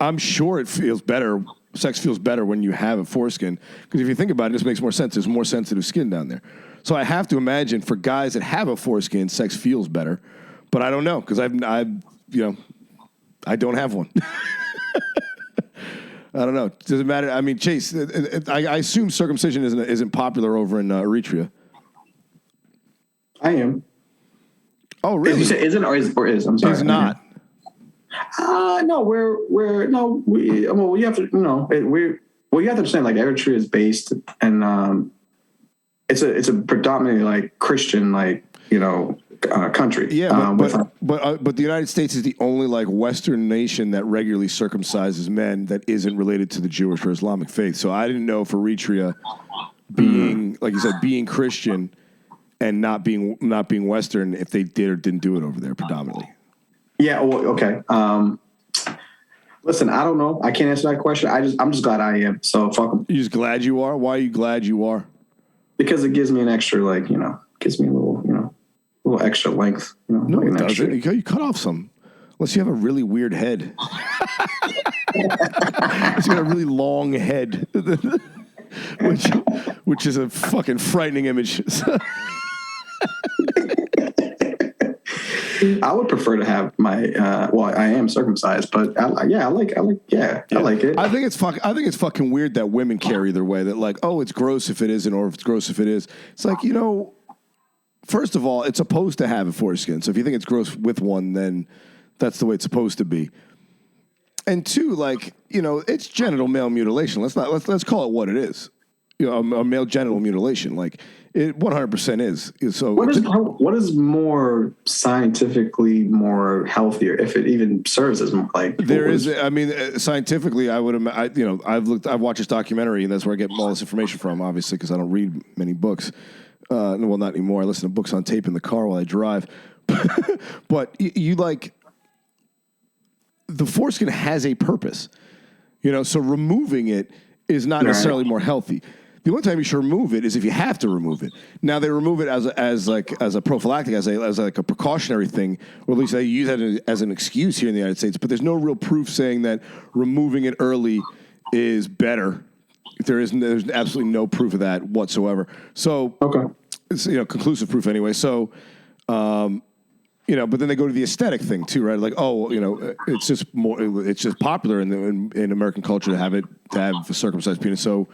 I'm sure it feels better. Sex feels better when you have a foreskin because if you think about it, it just makes more sense. There's more sensitive skin down there. So I have to imagine for guys that have a foreskin, sex feels better, but I don't know because I don't have one. I don't know. Does it matter? I mean, Chase, I assume circumcision isn't popular over in Eritrea. I am. Oh, really? Isn't or is? I'm sorry. He's not. No, well, you have to, you have to understand, like, Eritrea is based, and it's a predominantly, like, Christian, like, country. Yeah, but the United States is the only, like, Western nation that regularly circumcises men that isn't related to the Jewish or Islamic faith. So I didn't know if Eritrea being, like you said, being Christian and not being Western, if they did or didn't do it over there predominantly. Yeah. Well, okay. Listen, I don't know. I can't answer that question. I'm just glad I am. So fuck them. You just glad you are? Why are you glad you are? Because it gives me an extra, like, gives me a little extra length. No, it doesn't. You cut off some. Unless you have a really weird head. It's got a really long head, which is a fucking frightening image. I would prefer to have my I am circumcised, but I like it. I think it's fucking weird that women care either way. That, like, oh, it's gross if it isn't, or if it's gross if it is. It's like, first of all, it's supposed to have a foreskin. So if you think it's gross with one, then that's the way it's supposed to be. And two, like, it's genital male mutilation. Let's call it what it is. A male genital mutilation. Like, it 100% is. So what is more scientifically more healthier, if it even serves as, like, there is? I mean, scientifically, I've watched this documentary, and that's where I get all this information from. Obviously, because I don't read many books. Well, not anymore. I listen to books on tape in the car while I drive. But you like, the foreskin has a purpose. So removing it is not necessarily more healthy. The only time you should remove it is if you have to remove it. Now, they remove it as a prophylactic, as a precautionary thing, or at least they use that as an excuse here in the United States. But there's no real proof saying that removing it early is better. There's absolutely no proof of that whatsoever. So, okay, it's conclusive proof anyway. So, but then they go to the aesthetic thing too, right? Like, it's just popular in American culture to have a circumcised penis. So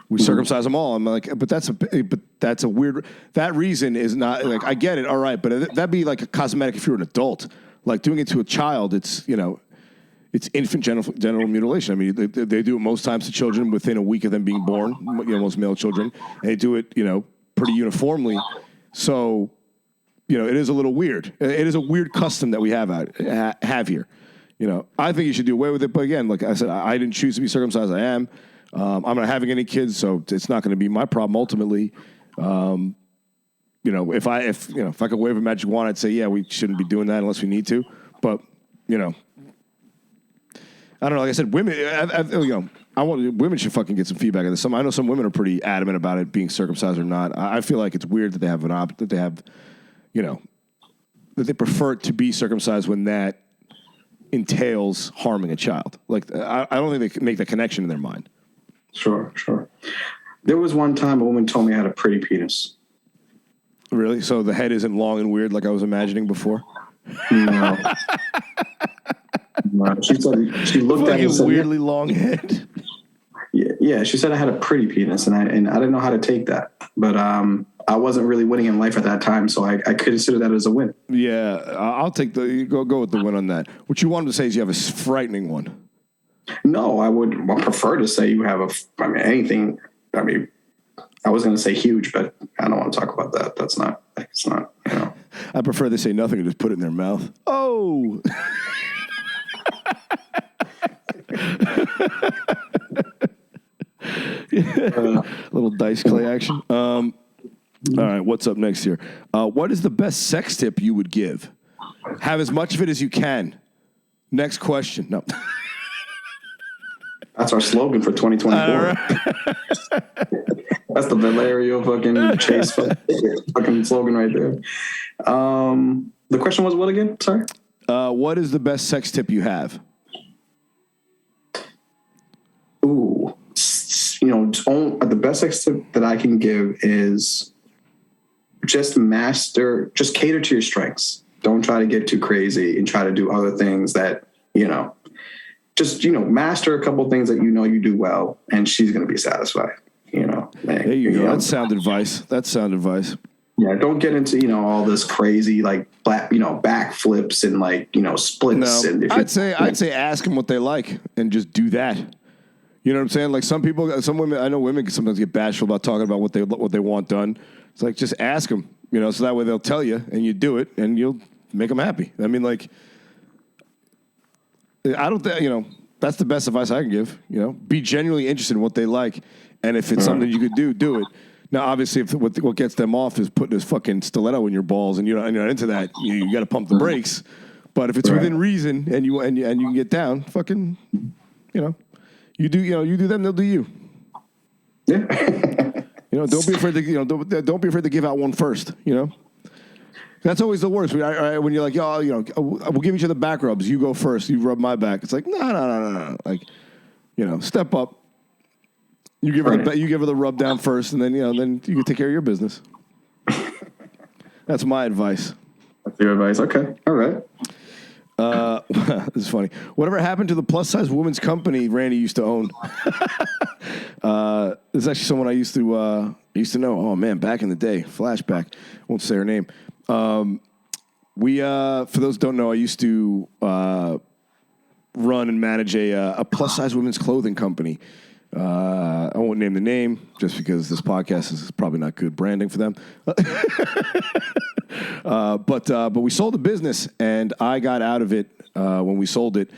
we circumcise them all. I'm like, but that's a weird. That reason is not, like, I get it, all right, but that'd be like a cosmetic if you're an adult. Like, doing it to a child, it's it's infant genital mutilation. I mean, they do it most times to children within a week of them being born. Most male children, and they do it pretty uniformly. So, it is a little weird. It is a weird custom that we have here. I think you should do away with it. But again, like I said, I didn't choose to be circumcised. I am. I'm not having any kids, so it's not going to be my problem ultimately. If I could wave a magic wand, I'd say, yeah, we shouldn't be doing that unless we need to. But I don't know. Like I said, women, women should fucking get some feedback on this. I know some women are pretty adamant about it being circumcised or not. I feel like it's weird that they have that they prefer it to be circumcised when that entails harming a child. Like, I don't think they can make that connection in their mind. Sure. There was one time a woman told me I had a pretty penis. Really? So the head isn't long and weird like I was imagining before? No. She said, she looked at it and said, weirdly long head. Yeah. She said I had a pretty penis, and I didn't know how to take that. But I wasn't really winning in life at that time, so I consider that as a win. Yeah, I'll take go with the win on that. What you wanted to say is you have a frightening one. No, I would prefer to say you have anything. I mean, I was going to say huge, but I don't want to talk about that. It's not. I prefer they say nothing and just put it in their mouth. Oh. Little dice clay action. All right, what's up next here? What is the best sex tip you would give? Have as much of it as you can. Next question. No. That's our slogan for 2024. That's the Valerio fucking Chase fucking slogan right there. The question was what again? Sorry. What is the best sex tip you have? Ooh, the best sex tip that I can give is just cater to your strengths. Don't try to get too crazy and try to do other things that, master a couple things that you do well, and she's going to be satisfied. There you go. That's sound advice. Yeah, don't get into, you know, all this crazy like back flips and like, you know, splits. No, And I'd say ask them what they like and just do that. You know what I'm saying? Like some women, I know women can sometimes get bashful about talking about what they want done. It's like just ask them, you know, so that way they'll tell you and you do it and you'll make them happy. I mean, like, I don't think, you know, that's the best advice I can give. You know, be genuinely interested in what they like, and if it's something you could do it. Now, obviously, if what gets them off is putting this fucking stiletto in your balls, and you're not into that, you got to pump the brakes. But if it's within reason, and you can get down, fucking, you know, you do them, they'll do you. Yeah. You know, don't be afraid to don't be afraid to give out one first. You know. That's always the worst. When you're like, oh, you know, we'll give each other back rubs. You go first. You rub my back. It's like, no. Like, you know, step up. You give her the rub down first, and then then you can take care of your business. That's my advice. That's your advice. Okay. All right. This is funny. Whatever happened to the plus size women's company Randy used to own? This is actually someone I used to know. Oh man, back in the day. Flashback. Won't say her name. For those who don't know, I used to run and manage a plus size women's clothing company. I won't name the name just because this podcast is probably not good branding for them. But we sold the business, and I got out of it when we sold it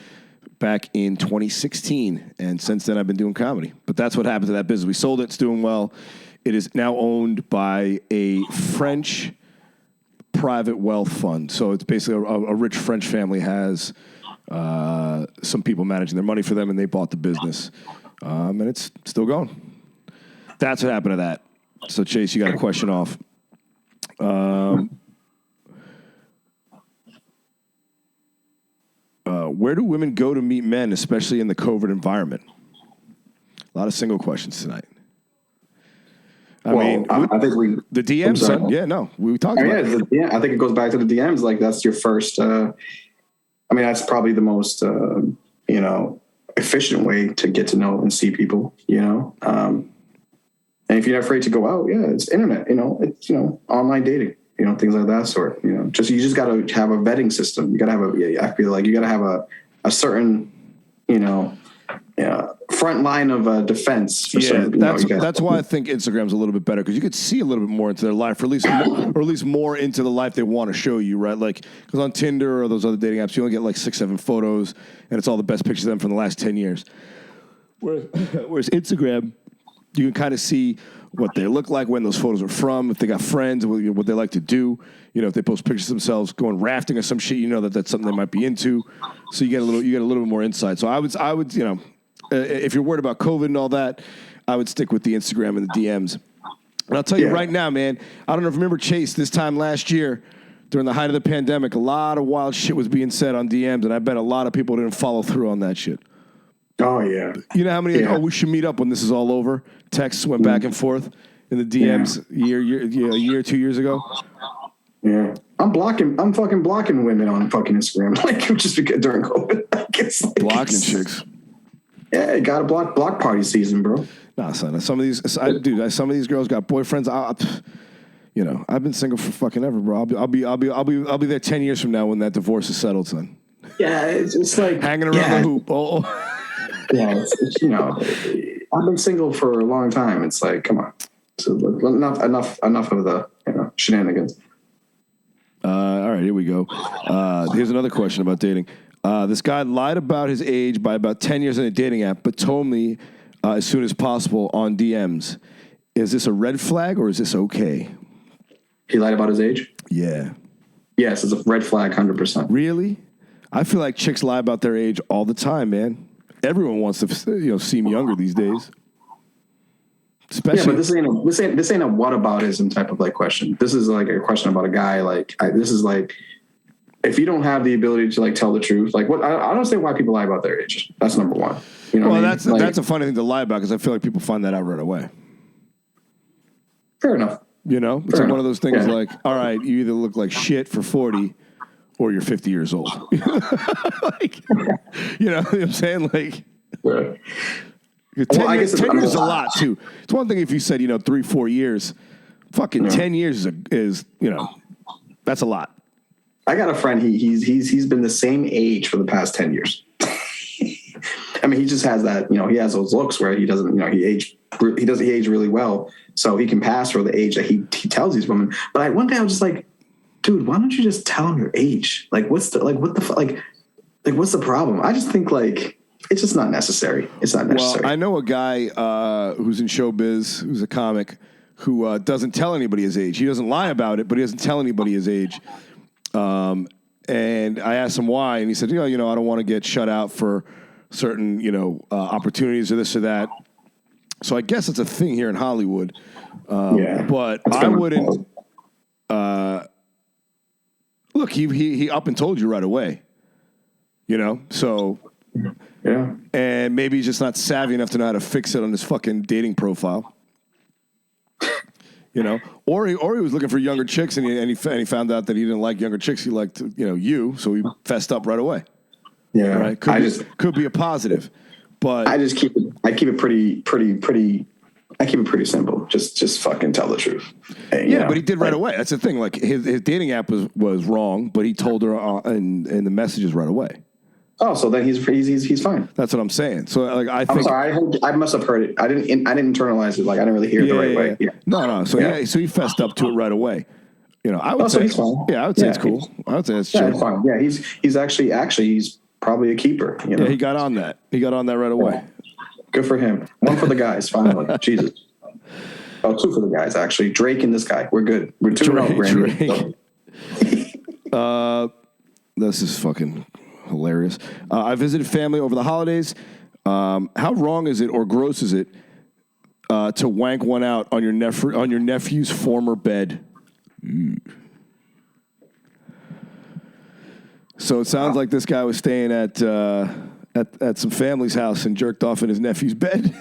back in 2016. And since then, I've been doing comedy. But that's what happened to that business. We sold it. It's doing well. It is now owned by a French private wealth fund. So it's basically a rich French family has some people managing their money for them, and they bought the business. And it's still going. That's what happened to that. So, Chase, you got a question off. Where do women go to meet men, especially in the COVID environment? A lot of single questions tonight. I think the DMs, son. Yeah, no, we talked about it. Yeah, I think it goes back to the DMs. Like that's your first. That's probably the most efficient way to get to know and see people. You know, and if you're not afraid to go out, it's internet. You know, it's online dating. You know, things like that sort. You know, you just got to have a vetting system. You got to have I feel like you got to have a certain front line of defense. That's why I think Instagram's a little bit better because you could see a little bit more into their life, or at least more into the life they want to show you, right? Like because on Tinder or those other dating apps, you only get like 6-7 photos, and it's all the best pictures of them from the last 10 years. Whereas Instagram, you can kind of see what they look like, when those photos are from, if they got friends, what they like to do. You know, if they post pictures of themselves going rafting or some shit, you know that's something they might be into. So you get a little bit more insight. So I would, if you're worried about COVID and all that, I would stick with the Instagram and the DMs. And I'll tell you right now, man, I don't know if you remember Chase this time last year during the height of the pandemic, a lot of wild shit was being said on DMs, and I bet a lot of people didn't follow through on that shit. Oh, yeah. You know how many, we should meet up when this is all over? Texts went back and forth in the DMs a year, 2 years ago. Yeah. I'm fucking blocking women on fucking Instagram, like just because during COVID. Blocking chicks. Yeah, you got to block party season, bro. Nah, son. Some of these girls got boyfriends. I've been single for fucking ever, bro. I'll be there 10 years from now when that divorce is settled, son. Yeah, it's like hanging around the hoop. Oh. Yeah, I've been single for a long time. It's like, come on, so enough of the shenanigans. All right, here we go. Here's another question about dating. This guy lied about his age by about 10 years in a dating app, but told me as soon as possible on DMs. Is this a red flag or is this okay? He lied about his age? Yeah. Yes, it's a red flag, 100%. Really? I feel like chicks lie about their age all the time, man. Everyone wants to, seem younger these days. Especially, but this ain't a whataboutism type of like question. This is like a question about a guy. This is like, if you don't have the ability to like tell the truth, like what I don't understand why people lie about their age. That's number one. You know, that's a funny thing to lie about because I feel like people find that out right away. Fair enough. You know, it's like one of those things. Like, all right, you either look like shit for 40. Or you're 50 years old. Like, you know what I'm saying? Like, 10 years is a lot, too. It's one thing if you said, 3-4 years, Fucking 10 years is that's a lot. I got a friend. He's been the same age for the past 10 years. I mean, he just has that. He has those looks where he doesn't. He doesn't age really well, so he can pass for the age that he tells these women. But one day I was just like, dude, why don't you just tell him your age? Like, what's the problem? I just think it's just not necessary. It's not necessary. Well, I know a guy who's in showbiz, who's a comic, who doesn't tell anybody his age. He doesn't lie about it, but he doesn't tell anybody his age. And I asked him why, and he said, I don't want to get shut out for certain, opportunities or this or that. So I guess it's a thing here in Hollywood. But I wouldn't. Look, he up and told you right away. So. Yeah. And maybe he's just not savvy enough to know how to fix it on his fucking dating profile. Or he was looking for younger chicks and he found out that he didn't like younger chicks. He liked, you. So he fessed up right away. Yeah. Right. Could be a positive, but I keep it pretty simple. Just fucking tell the truth. And, but he did right away. That's the thing. Like his dating app was wrong, but he told her in the messages right away. Oh, so then he's fine. That's what I'm saying. So I'm sorry. I must have heard it. I didn't internalize it. I didn't really hear it the right way. Yeah. No. So he fessed up to it right away. I would say he's fine. Yeah, I would say it's cool. I would say it's chill. It's fine. Yeah, he's actually he's probably a keeper. Yeah, he got on that. He got on that right away. Good for him. One for the guys, finally. Jesus. Oh, two for the guys, actually. Drake and this guy. We're good. We're 2-0, Brandon. This is fucking hilarious. I visited family over the holidays. How wrong is it or gross is it to wank one out on your nephew's former bed? So it sounds like this guy was staying at some family's house and jerked off in his nephew's bed.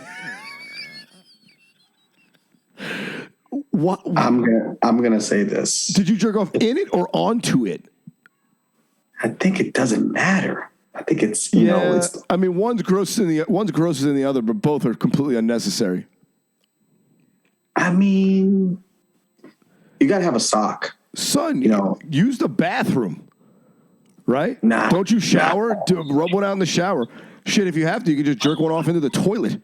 What? I'm gonna say this. Did you jerk off in it or onto it? I think it doesn't matter. I think it's it's. I mean, one's grosser than the other, but both are completely unnecessary. I mean, you gotta have a sock, son. Use the bathroom, right? Nah. Don't you shower? Rub one out in the shower. Shit, if you have to, you can just jerk one off into the toilet.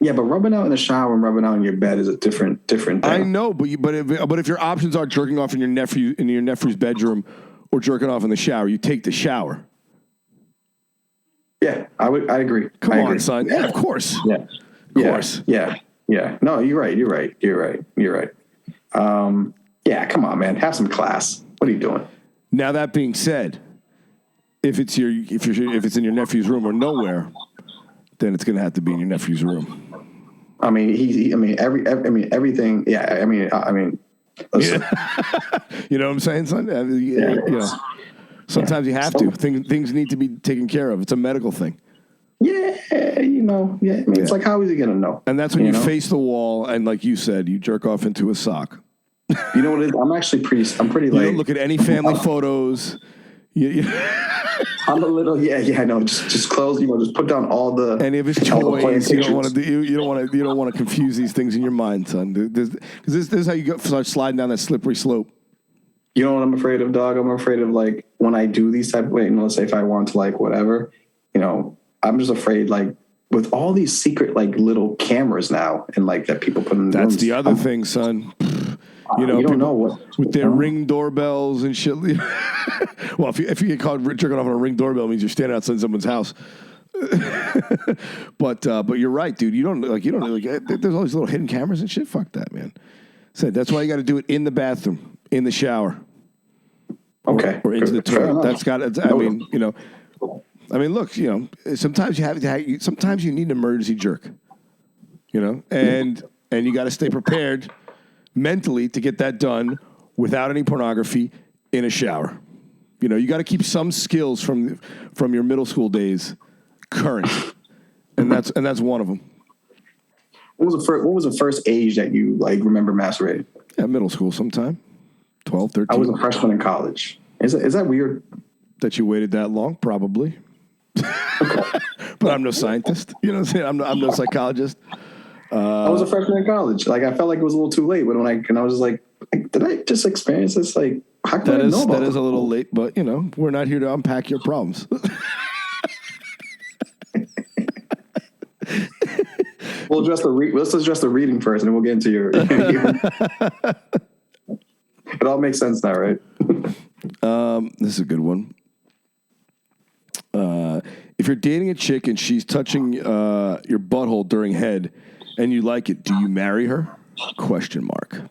Yeah, but rubbing out in the shower and rubbing out in your bed is a different thing. I know, but if your options are jerking off in your nephew's bedroom or jerking off in the shower, you take the shower. Yeah, I agree. Come on, son. Yeah, of course. Yeah, of course. Yeah. No, you're right. Yeah, come on, man. Have some class. What are you doing? Now that being said, if it's in your nephew's room or nowhere, then it's going to have to be in your nephew's room. I mean, everything. Yeah, I mean. Listen. You know what I'm saying, son? Sometimes you have to. Things need to be taken care of. It's a medical thing. Yeah, it's like, how is he gonna know? And that's when you face the wall and, like you said, you jerk off into a sock. You know what it is? I'm pretty You don't look at any family photos. I'm a little, I know. Just close, just put down all the any of his toys. You don't want to confuse these things in your mind, son. Because this is how you start sliding down that slippery slope. You know what I'm afraid of, dog? I'm afraid of when I do these type of let's say if I want to whatever, I'm just afraid with all these secret little cameras now and that people put in the That's rooms, the other thing, son. You don't know what with their Ring doorbells and shit. Well, if you get caught jerking off on a Ring doorbell, it means you're standing outside someone's house. But you're right, dude. You don't there's all these little hidden cameras and shit. Fuck that, man. So that's why you got to do it in the bathroom, in the shower, or into the toilet. That's got. I mean, look. Sometimes sometimes you need an emergency jerk. And you got to stay prepared mentally to get that done without any pornography in a shower. You got to keep some skills from your middle school days current, and that's one of them. What was the first age that you remember masturbating? At middle school, sometime 12, 13. I was a freshman in college. Is that weird? That you waited that long? Probably. Okay. But I'm no scientist. You know what I'm saying? I'm no psychologist. I was a freshman in college. Like, I felt like it was a little too late, but when I was like, did I just experience this? Like, how could I know about that is a little late, but we're not here to unpack your problems. Let's address the reading first, and then we'll get into your. It all makes sense now, right? This is a good one. If you're dating a chick and she's touching your butthole during head, and you like it, do you marry her? Question mark.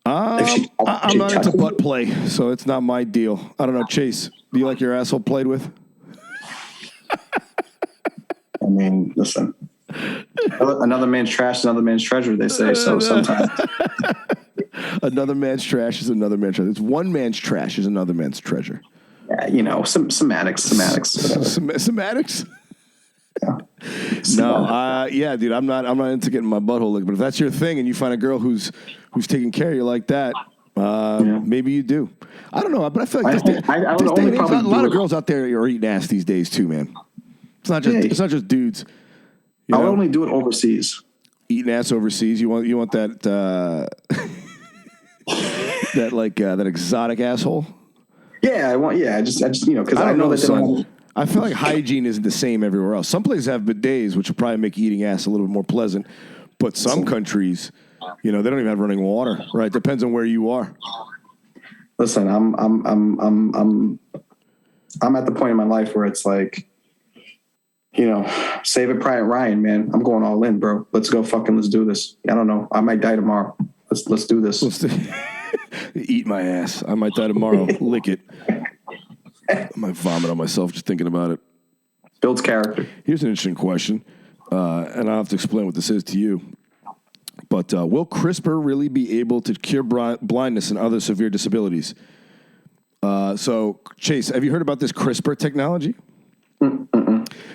I'm not into butt play, so it's not my deal. I don't know, Chase. Do you like your asshole played with? I mean, listen. Another man's trash is another man's treasure, they say. So sometimes. Another man's trash is another man's treasure. It's one man's trash is another man's treasure. Yeah, some semantics. Semantics? Yeah. No, dude, I'm not into getting my butthole licked. But if that's your thing and you find a girl who's taking care of you like that, maybe you do. I don't know, but I feel like a lot of girls out there are eating ass these days too, man. It's not just dudes. I would only do it overseas. Eating ass overseas. You want that that exotic asshole? Yeah, I just because I know that they don't. I feel like hygiene isn't the same everywhere else. Some places have bidets, which will probably make eating ass a little bit more pleasant. But some countries, they don't even have running water. Right? Depends on where you are. Listen, I'm at the point in my life where it's like, save it, Private Ryan, man. I'm going all in, bro. Let's do this. I don't know. I might die tomorrow. Let's do this. Eat my ass. I might die tomorrow. Lick it. I might vomit on myself just thinking about it. Builds character. Here's an interesting question, and I'll have to explain what this is to you. But will CRISPR really be able to cure blindness and other severe disabilities? So, Chase, have you heard about this CRISPR technology?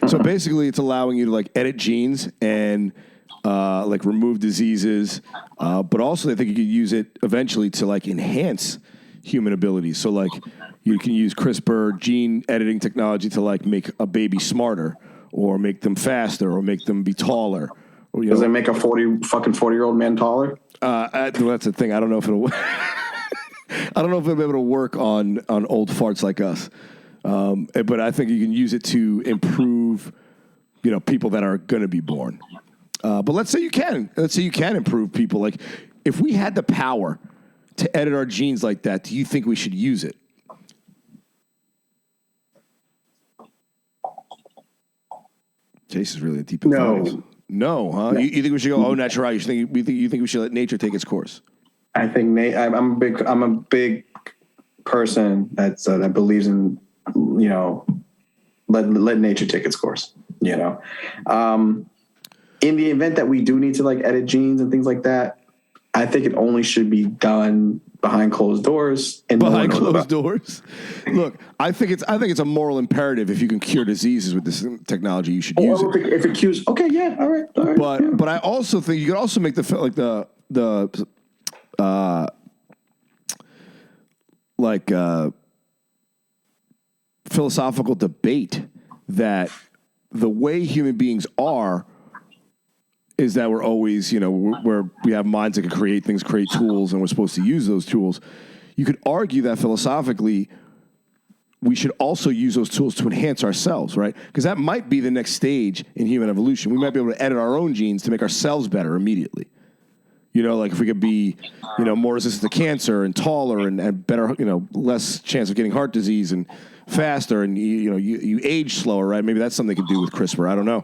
So basically, it's allowing you to edit genes and remove diseases, but also they think you could use it eventually to enhance human abilities. So you can use CRISPR gene editing technology to make a baby smarter, or make them faster, or make them be taller. Or, Does it make a 40-year-old man taller? That's the thing. I don't know if it'll. I don't know if it'll be able to work on old farts like us. But I think you can use it to improve, people that are going to be born. But let's say you can. Let's say you can improve people. If we had the power to edit our genes like that, do you think we should use it? Jason's really deep in thoughts. No, huh? No. You think we should go au naturel? You think we should let nature take its course? I think I'm a big person that believes in let nature take its course. In the event that we do need to edit genes and things like that, I think it only should be done behind closed doors. And behind closed doors. Look, I think it's a moral imperative. If you can cure diseases with this technology, you should use it. If it cures, okay, yeah, all right. But I also think you could also make the philosophical debate that the way human beings are is that we're always, we have minds that can create things, create tools, and we're supposed to use those tools. You could argue that philosophically, we should also use those tools to enhance ourselves, right? Because that might be the next stage in human evolution. We might be able to edit our own genes to make ourselves better immediately. If we could be, more resistant to cancer and taller and better, less chance of getting heart disease and faster, and you age slower, right? Maybe that's something they could do with CRISPR. I don't know.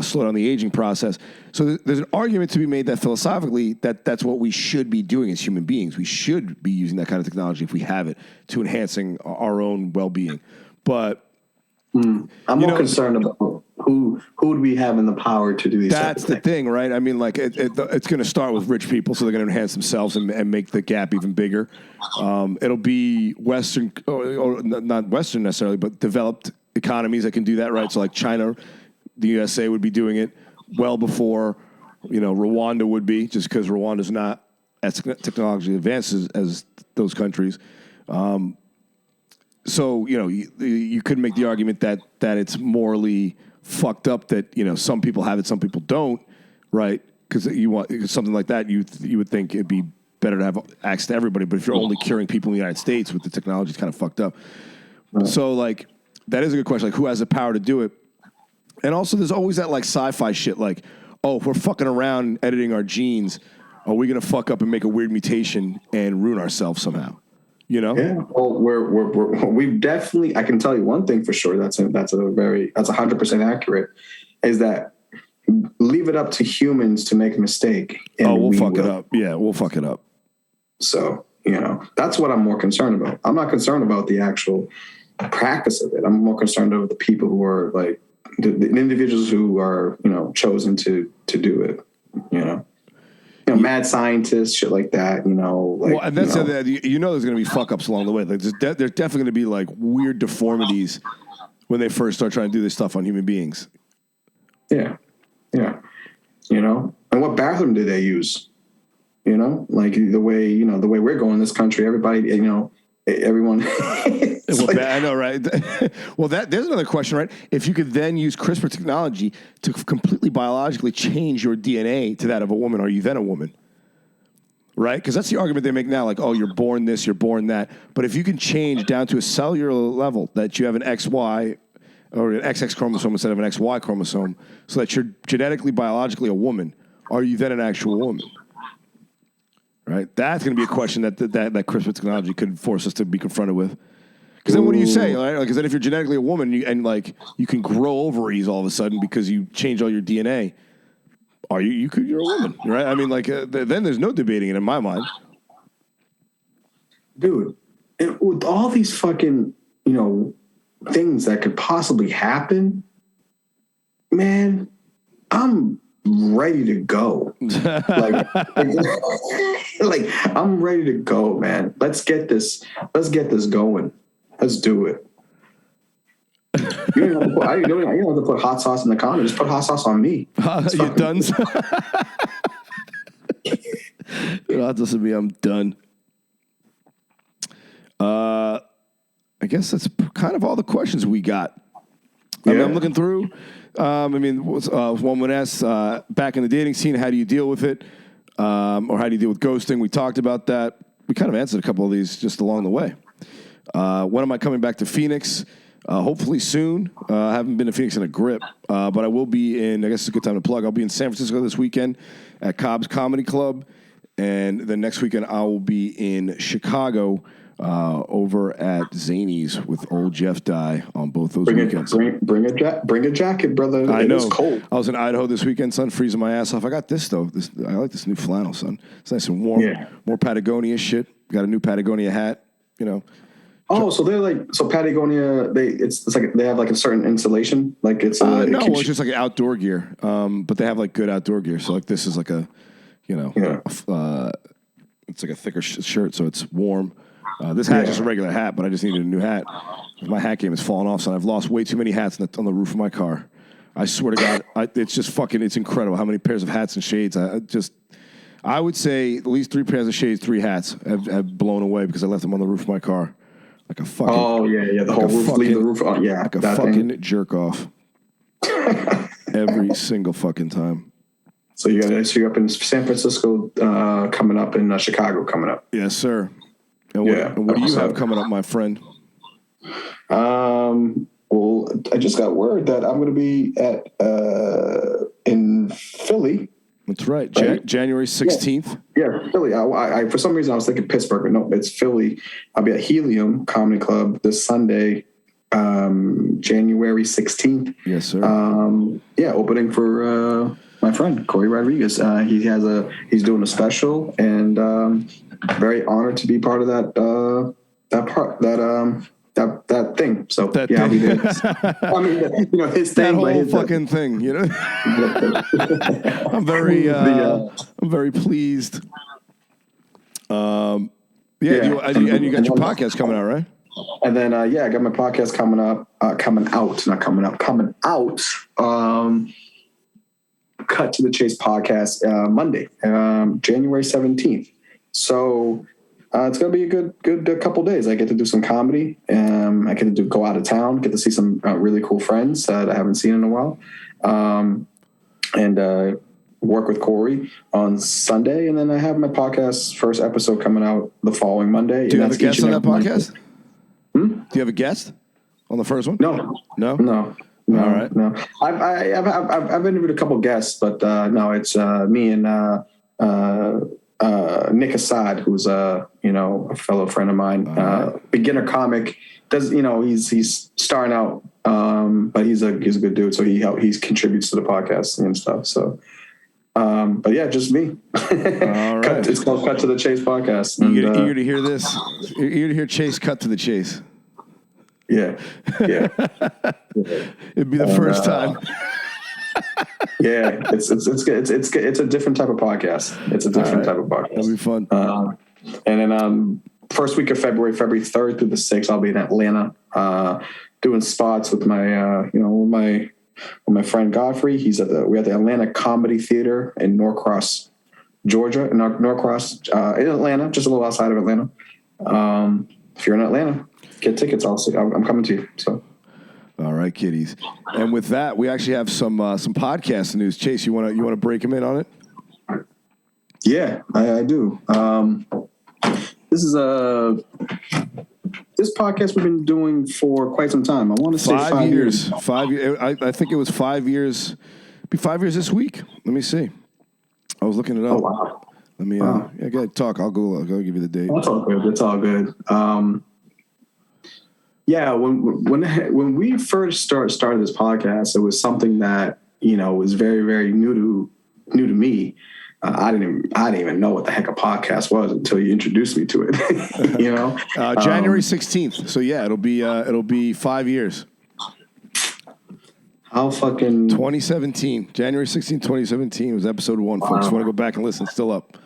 Slow down the aging process. So there's an argument to be made that philosophically that's what we should be doing as human beings. We should be using that kind of technology if we have it to enhancing our own well-being. But I'm more concerned about who would we have in the power to do these. That's the thing, right? I mean, it's going to start with rich people, so they're going to enhance themselves and make the gap even bigger. It'll be Western, or not Western necessarily, but developed economies that can do that, right? So China, the USA would be doing it well before, Rwanda would be, just because Rwanda's not as technologically advanced as those countries. So, you could make the argument that it's morally fucked up that, some people have it, some people don't, right? Because something like that, you would think it'd be better to have access to everybody. But if you're only curing people in the United States with the technology, it's kind of fucked up. Right. So, like, that is a good question. Like, who has the power to do it? And also, there's always that, like, sci-fi shit. Like, oh, if we're fucking around editing our genes, are we going to fuck up and make a weird mutation and ruin ourselves somehow? Yeah. Well, we've definitely, I can tell you one thing for sure. That's 100% accurate, is that leave it up to humans to make a mistake. And we'll fuck it up. Yeah, we'll fuck it up. So, that's what I'm more concerned about. I'm not concerned about the actual practice of it. I'm more concerned about the people who are like the individuals who are, chosen to do it, mad scientists, shit like that, well, and that's there's going to be fuck ups along the way. Like, there's definitely going to be like weird deformities when they first start trying to do this stuff on human beings. Yeah. Yeah. And what bathroom do they use? Like the way we're going in this country, everybody, everyone. I know, right? Well, there's another question, right? If you could then use CRISPR technology to completely biologically change your DNA to that of a woman, are you then a woman? Right? Because that's the argument they make now, like, oh, you're born this, you're born that. But if you can change down to a cellular level that you have an XY or an XX chromosome instead of an XY chromosome, so that you're genetically, biologically a woman, are you then an actual woman? Right? That's going to be a question that CRISPR technology could force us to be confronted with. Because then what do you say? Right? Because then if you're genetically a woman you can grow ovaries all of a sudden because you change all your DNA, you're a woman, right? I mean, like, then there's no debating it in my mind. Dude, with all these fucking, things that could possibly happen, man, I'm ready to go. like I'm ready to go, man. Let's get this going. Let's do it. You don't have to put hot sauce in the condom. Just put hot sauce on me. You done? That doesn't mean I'm done. I guess that's kind of all the questions we got. Yeah. I'm looking through. One would ask, back in the dating scene, how do you deal with it? Or how do you deal with ghosting? We talked about that. We kind of answered a couple of these just along the way. When am I coming back to Phoenix? Hopefully soon. I haven't been to Phoenix in a grip, but I will be I guess it's a good time to plug. I'll be in San Francisco this weekend at Cobb's Comedy Club. And then next weekend I will be in Chicago over at Zany's with old Jeff Dye on both those weekends. Bring a jacket, brother. I know. It's cold. I was in Idaho this weekend, son, freezing my ass off. I got this, though. I like this new flannel, son. It's nice and warm. Yeah. More Patagonia shit. Got a new Patagonia hat, Oh, so they're like, Patagonia, it's like they have like a certain insulation? Like it's it's just like outdoor gear. But they have like good outdoor gear. So like this is like a, it's like a thicker shirt, so it's warm. This hat is just a regular hat, but I just needed a new hat. My hat game has fallen off, son. I've lost way too many hats on the roof of my car. I swear to God, it's just fucking, it's incredible how many pairs of hats and shades. I would say at least 3 pairs of shades, 3 hats have blown away because I left them on the roof of my car. Like a fucking. Oh, yeah. The whole roof, leave the roof on. Yeah. Like a fucking jerk off. Every single fucking time. So you're up in San Francisco coming up, in Chicago coming up. Yes, sir. And what do you have coming up, my friend? Well, I just got word that I'm going to be in Philly. That's right. January 16th. Yeah, Philly. I for some reason I was thinking Pittsburgh, but no, it's Philly. I'll be at Helium Comedy Club this Sunday, January 16th. Yes, sir. Opening for my friend Corey Rodriguez. He's doing a special, and very honored to be part of that thing. So I'll be there. I mean, his thing, that whole fucking thing. I'm very pleased. And you got your podcast coming out, right? And then I got my podcast coming out. Cut to the Chase podcast Monday, January 17th. So It's going to be a good couple days. I get to do some comedy. I get to go out of town, get to see some really cool friends that I haven't seen in a while, and work with Corey on Sunday. And then I have my podcast first episode coming out the following Monday. Do you have a guest on that podcast? Do you have a guest on the first one? No. All right. No. I've interviewed a couple guests, but no, it's me and Nick Assad, who's a fellow friend of mine, beginner comic. He's starting out, but he's a good dude. So he contributes to the podcast and stuff. So, but yeah, just me. All right. It's called Cut to the Chase podcast. Eager to hear this. You're eager to hear Chase cut to the chase. Yeah. It'd be the first time. Yeah, it's a different type of podcast. It's a different type of podcast. That'll be fun. And then first week of February 3rd through the 6th, I'll be in Atlanta doing spots with my my friend Godfrey. We're at the Atlanta Comedy Theater in Norcross, Georgia, in Atlanta, just a little outside of Atlanta. If you're in Atlanta, get tickets. I'm coming to you. So. All right, kiddies. And with that, we actually have some podcast news. Chase, you want to break them in on it? Yeah, I do. This podcast we've been doing for quite some time. I want to say 5 years. 5 years. I think it was 5 years. It'll be 5 years this week. Let me see. I was looking it up. Oh wow. Let me. Go ahead, talk. I'll give you the date. That's all good. That's all good. Yeah, when we first started this podcast, it was something that was very, very new to me. I didn't even know what the heck a podcast was until you introduced me to it. January 16th. So yeah, it'll be 5 years. How fucking 2017, January 16th, 2017 was episode 1. Wow. Folks, want to go back and listen? It's still up.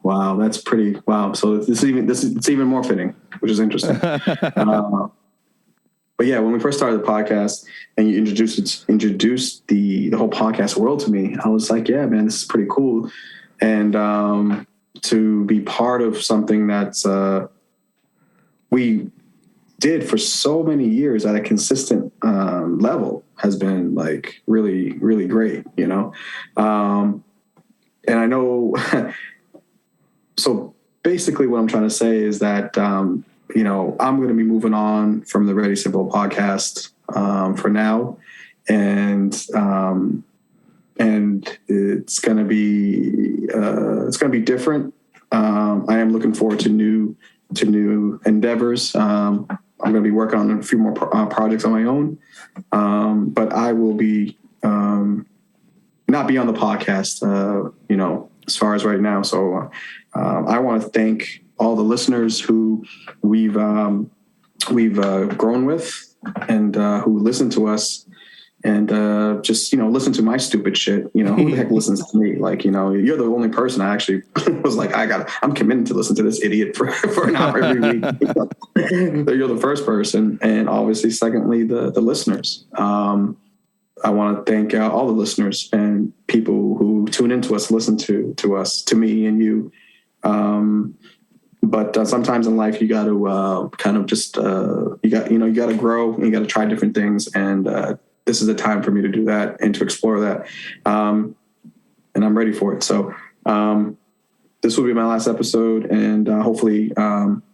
Wow, that's pretty. Wow, so it's even more fitting, which is interesting. But yeah, when we first started the podcast and you introduced the whole podcast world to me, I was like, yeah, man, this is pretty cool. And to be part of something that's we did for so many years at a consistent level has been like really, really great, And I know, so basically what I'm trying to say is that, I'm going to be moving on from the Ready Simple podcast for now, and it's going to be different. I am looking forward to new endeavors. I'm going to be working on a few more projects on my own, but I will be not be on the podcast, as far as right now. So I want to thank all the listeners who we've grown with and who listen to us and just listen to my stupid shit. Who the heck listens to me? Like, you're the only person I actually was like, I'm committed to listen to this idiot for an hour every week. You're the first person, and obviously secondly the listeners. I want to thank all the listeners and people who tune into us, listen to us, to me and you. But sometimes in life you got to kind of just you got to grow and you got to try different things, and this is the time for me to do that and to explore that, and I'm ready for it. So this will be my last episode, and hopefully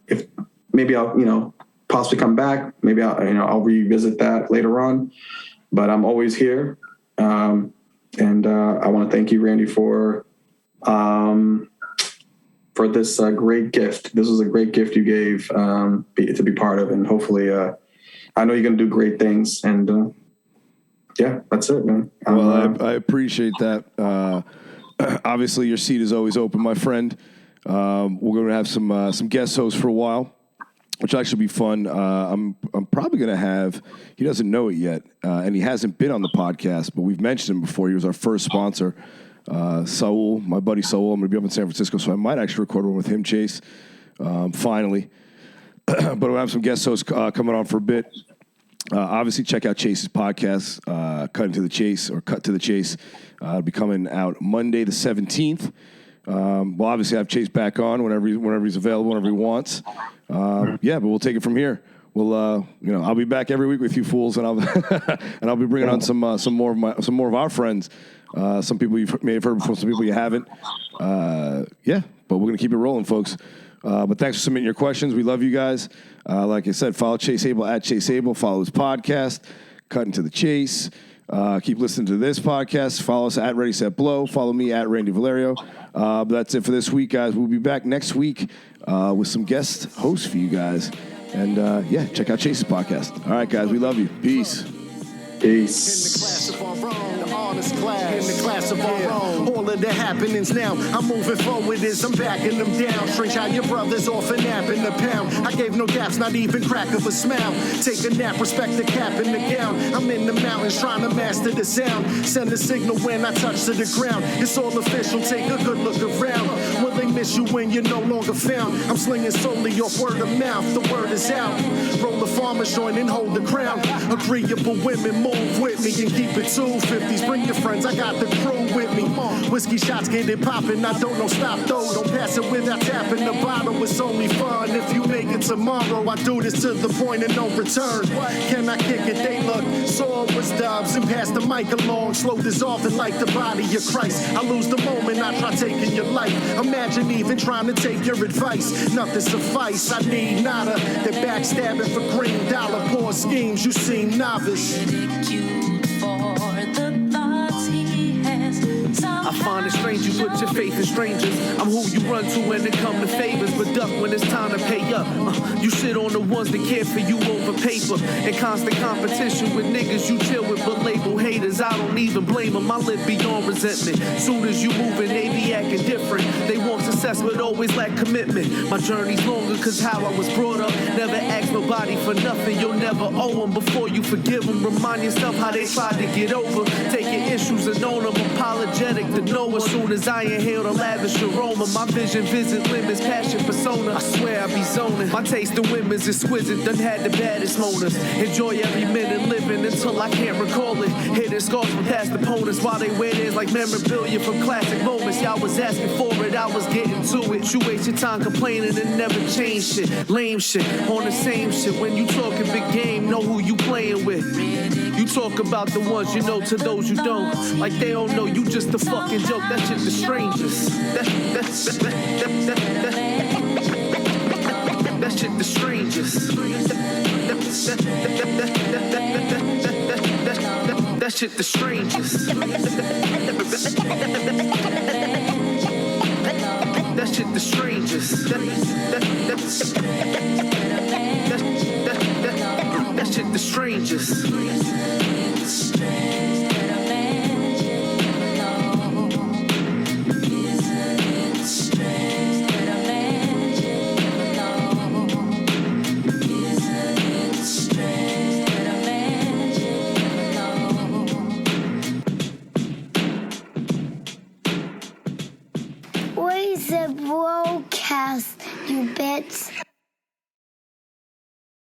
if maybe I'll possibly come back, maybe I'll revisit that later on, but I'm always here, and I want to thank you, Randy, for this great gift. This was a great gift you gave to be part of, and hopefully I know you're going to do great things, and yeah, that's it, man. Well, I appreciate that. Obviously your seat is always open, my friend. We're going to have some guest hosts for a while, which will actually be fun. I'm probably going to have, he doesn't know it yet, and he hasn't been on the podcast, but we've mentioned him before. He was our first sponsor. Saul, my buddy Saul. I'm going to be up in San Francisco, so I might actually record one with him, Chase, finally. But we'll have some guest hosts coming on for a bit. Obviously, check out Chase's podcast, Cut to the Chase. It'll be coming out Monday the 17th. We'll obviously have Chase back on whenever he's available, whenever he wants. Yeah, but we'll take it from here. We'll, I'll be back every week with you fools, and I'll be bringing on some more of our friends. Some people you may have heard before, some people you haven't. Yeah, but we're gonna keep it rolling, folks. But thanks for submitting your questions. We love you guys. Like I said, follow Chase Abel at Chase Abel. Follow his podcast, Cutting to the Chase. Keep listening to this podcast. Follow us at Ready Set Blow. Follow me at Randy Valerio. But that's it for this week, guys. We'll be back next week with some guest hosts for you guys. And yeah, check out Chase's podcast. All right, guys, we love you. Peace. Peace. In the class of our own, the honest class. In the class of our own, all of the happenings now. I'm moving forward as I'm backing them down. Strange how your brother's off a nap in the pound. I gave no gaps, not even crack of a smile. Take a nap, respect the cap in the gown. I'm in the mountains trying to master the sound. Send a signal when I touch to the ground. It's all official, take a good look around. Will they miss you when you're no longer found? I'm slinging solely off word of mouth, the word is out. Roll the farmer's joint and hold the crown. Agreeable women move with me and keep it 250s. Bring your friends, I got the crew with me. Whiskey shots get it poppin', I don't know stop though. Don't pass it without tapping the bottle. It's only fun if you make it tomorrow. I do this to the point of no return. Can I kick it? They look sore was dubs and pass the mic along. Slow this off and like the body of Christ. I lose the moment I try taking your life. Imagine even trying to take your advice. Nothing suffice, I need nada. They're backstabbing for green dollar. Poor schemes, you seem novice. I find it strange you put your faith in strangers. I'm who you run to when it come to favors, but duck when it's time to pay up. You shit on the ones that care for you over paper. In constant competition with niggas you chill with, but label haters, I don't even blame them. I live beyond resentment. Soon as you moving, they be acting different. They want success but always lack commitment. My journey's longer cause how I was brought up. Never ask nobody for nothing, you'll never owe them. Before you forgive them, remind yourself how they tried to get over. Take your issues and own them, apologetic to know as soon as I inhale the lavish aroma. My vision visit limits, passion persona. I swear I be zoning. My taste in women's exquisite, done had the baddest moaners. Enjoy every minute living until I can't recall it. Hidden scars from past opponents while they wear theirs like memorabilia from classic moments. Y'all was asking for it, I was getting to it. You waste your time complaining and never change shit. Lame shit, on the same shit. When you talking big game, know who you playing with. You talk about the ones you know to those you don't. Like they don't know you just a fucking joke. That shit the strangest. That shit the strangest. That shit the strangest. That shit the strangest. That shit the strangest. Where's the broadcast, you bits?